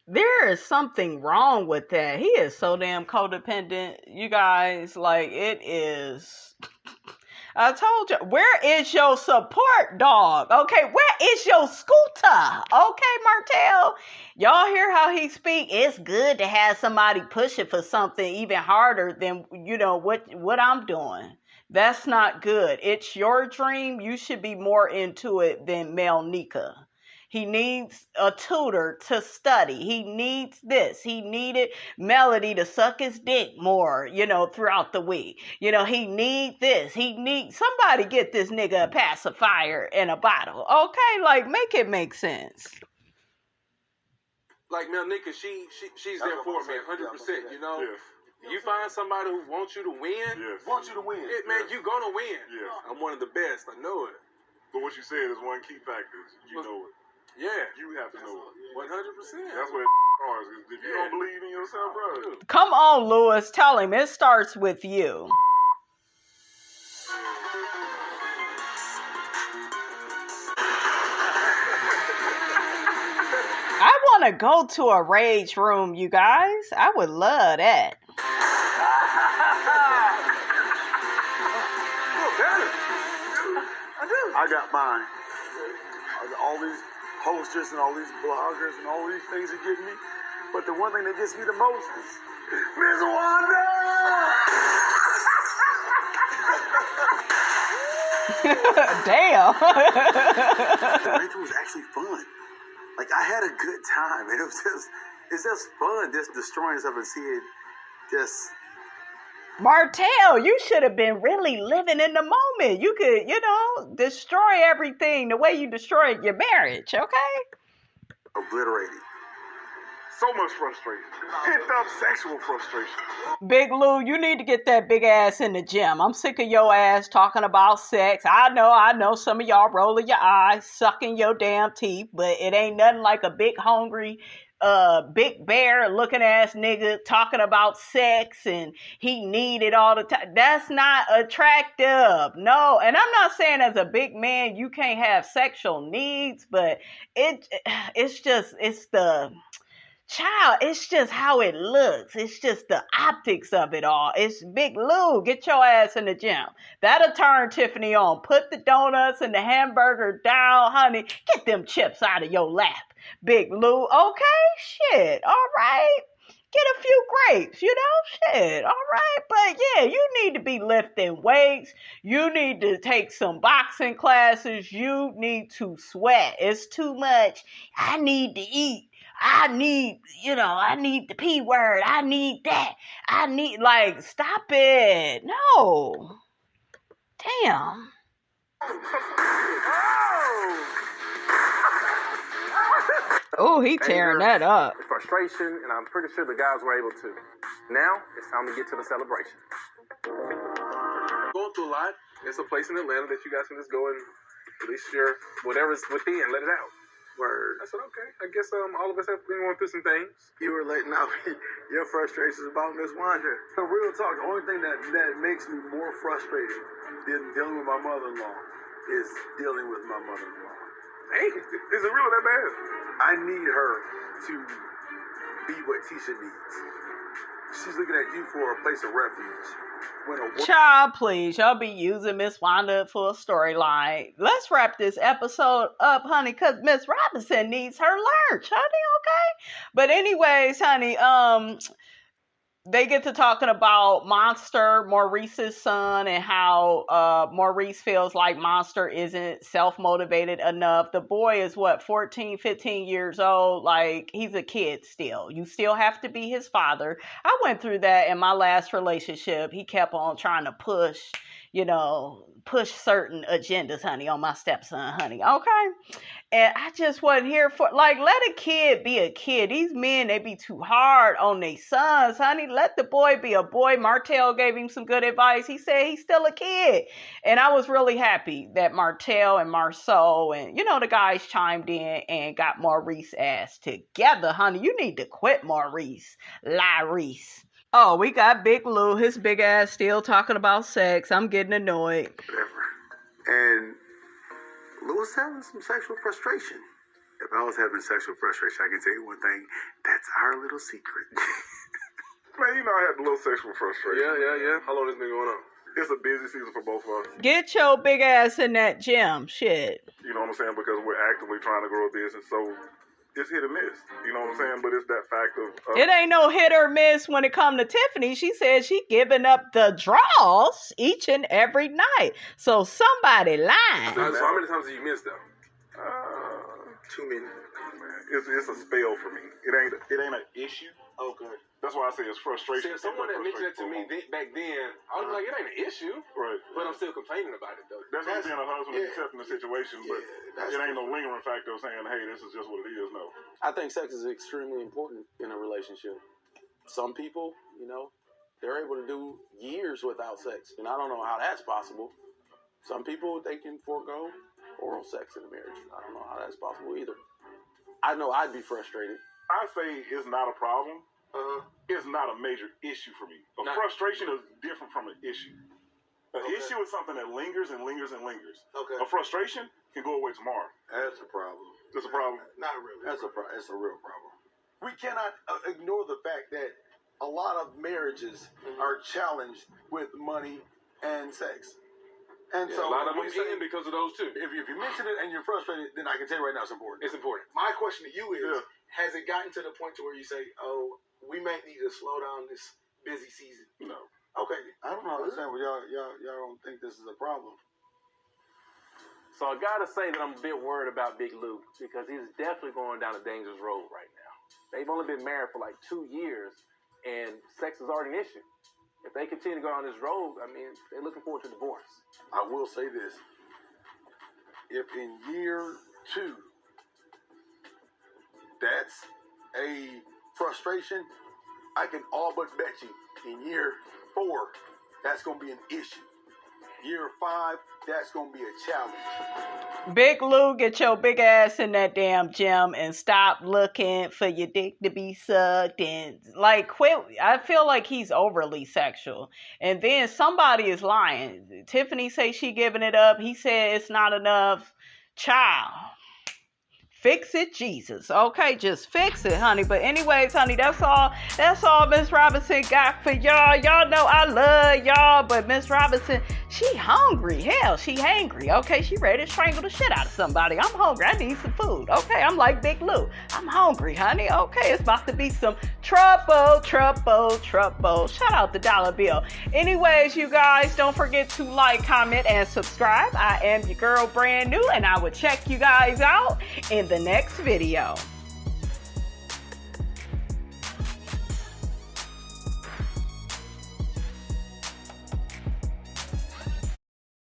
There is something wrong with that. He is so damn codependent. You guys, like, it is... I told you, where is your support dog? Okay, where is your scooter? Okay, Martell? Y'all hear how he speak? It's good to have somebody pushing for something even harder than, what I'm doing. That's not good. It's your dream. You should be more into it than Melnika. He needs a tutor to study. He needs this. He needed Melody to suck his dick more, throughout the week. He needs this. He needs somebody get this nigga a pacifier and a bottle. Okay, like make it make sense.
Like Melnika, she's there for me 100%,
Yes.
You find somebody who wants you to win.
Yes.
Wants you to win. Man, you gonna win.
Yes.
I'm one of the best. I know it.
But what you said is one key factor. You know it.
Yeah.
You have to know it.
100%.
That's what If you don't believe in yourself, bro.
Come on, Lewis. Tell him it starts with you. I want to go to a rage room, you guys. I would love that.
I got mine. All these posters and all these bloggers and all these things are getting me. But the one thing that gets me the most is Miss Wanda!
Damn.
The ritual was actually fun. Like, I had a good time. And it's just fun just destroying stuff and seeing just...
Martell, you should have been really living in the moment. You could, destroy everything the way you destroyed your marriage, okay?
Obliterated.
So much frustration. Pent up sexual frustration.
Big Lou, you need to get that big ass in the gym. I'm sick of your ass talking about sex. I know some of y'all rolling your eyes, sucking your damn teeth, but it ain't nothing like a big hungry, big bear looking ass nigga talking about sex and he need it all the time. That's not attractive. No. And I'm not saying as a big man you can't have sexual needs, but it's just how it looks. It's just the optics of it all. It's Big Lou. Get your ass in the gym. That'll turn Tiffany on. Put the donuts and the hamburger down, honey. Get them chips out of your lap, Big Lou. Okay? Shit. All right. Get a few grapes, shit. All right. But yeah, you need to be lifting weights. You need to take some boxing classes. You need to sweat. It's too much. I need to eat. I need the P word. I need that. Stop it. No. Damn. Oh, he tearing that up.
Frustration, and I'm pretty sure the guys were able to. Now, it's time to get to the celebration. Going through a lot. There's a place in Atlanta that you guys can just go and release your whatever's within, let it out. Word. I said, okay. I guess all of us have been going through some things.
You were letting out your frustrations about Miss Wanda. So real talk, the only thing that makes me more frustrated than dealing with my mother-in-law is dealing with my mother-in-law.
Hey, is it really that bad?
I need her to be what Tisha needs. She's looking at you for a place of refuge.
Child, please. Y'all be using Miss Wanda for a storyline. Let's wrap this episode up, honey, because Miss Robinson needs her lunch, honey, okay? But anyways, honey, they get to talking about Monster, Maurice's son, and how Maurice feels like Monster isn't self-motivated enough. The boy is 14, 15 years old. Like, he's a kid still. You still have to be his father. I went through that in my last relationship. He kept on trying to push certain agendas, honey, on my stepson, honey, okay? And I just wasn't here for, let a kid be a kid. These men, they be too hard on their sons, honey. Let the boy be a boy. Martell gave him some good advice. He said he's still a kid. And I was really happy that Martell and Marceau and, the guys chimed in and got Maurice ass together, honey. You need to quit Maurice. Larice. Oh, we got Big Lou, his big ass still talking about sex. I'm getting annoyed.
Whatever. And Lou was having some sexual frustration. If I was having sexual frustration, I can tell you one thing. That's our little secret.
Man, I had a little sexual frustration.
Yeah. How long has it been going on?
It's a busy season for both of us.
Get your big ass in that gym. Shit.
You know what I'm saying? Because we're actively trying to grow a business, so it's hit or miss. You know what I'm saying? But it's that fact of...
it ain't no hit or miss when it come to Tiffany. She said she giving up the draws each and every night. So somebody lying.
So how many times have you missed them?
Too many. Man, it's a spell for me. It ain't an issue.
Oh, good.
That's why I say it's frustration.
See, someone that mentioned that to me back then, I was like, it ain't an issue.
Right.
But I'm still complaining about it, though.
That's me being a husband accepting the situation, but it ain't no lingering factor of saying, hey, this is just what it is. No.
I think sex is extremely important in a relationship. Some people, they're able to do years without sex. And I don't know how that's possible. Some people, they can forego oral sex in a marriage. I don't know how that's possible either. I know I'd be frustrated
I say it's not a problem. It's not a major issue for me. Frustration is different from an issue. An issue is something that lingers and lingers and lingers.
Okay.
A frustration can go away tomorrow.
That's a problem.
That's a problem?
Not really. That's a real problem. We cannot ignore the fact that a lot of marriages are challenged with money and sex. And so
a lot of them end because of those two.
If you mention it and you're frustrated, then I can tell you right now it's important.
It's important.
My question to you is, has it gotten to the point to where you say, oh, we might need to slow down this busy season?
No.
Okay. I don't understand. Well, y'all don't think this is a problem.
So I gotta say that I'm a bit worried about Big Lou because he's definitely going down a dangerous road right now. They've only been married for like 2 years and sex is already an issue. If they continue to go down this road, I mean, they're looking forward to divorce.
I will say this. If in year 2, that's a frustration, I can all but bet you in year 4, that's going to be an issue. Year 5, that's going to be a challenge.
Big Lou, get your big ass in that damn gym and stop looking for your dick to be sucked and like quit. I feel like he's overly sexual. And then somebody is lying. Tiffany say she giving it up. He said it's not enough. Child. Fix it, Jesus. Okay, just fix it, honey. But anyways, honey, that's all Miss Robinson got for y'all. Y'all know I love y'all, but Miss Robinson, she hungry. Hell, she hangry. Okay, she ready to strangle the shit out of somebody. I'm hungry. I need some food. Okay, I'm like Big Lou. I'm hungry, honey. Okay, it's about to be some trouble. Shout out the dollar bill. Anyways, you guys, don't forget to like, comment, and subscribe. I am your girl, brand new, and I will check you guys out in the next video.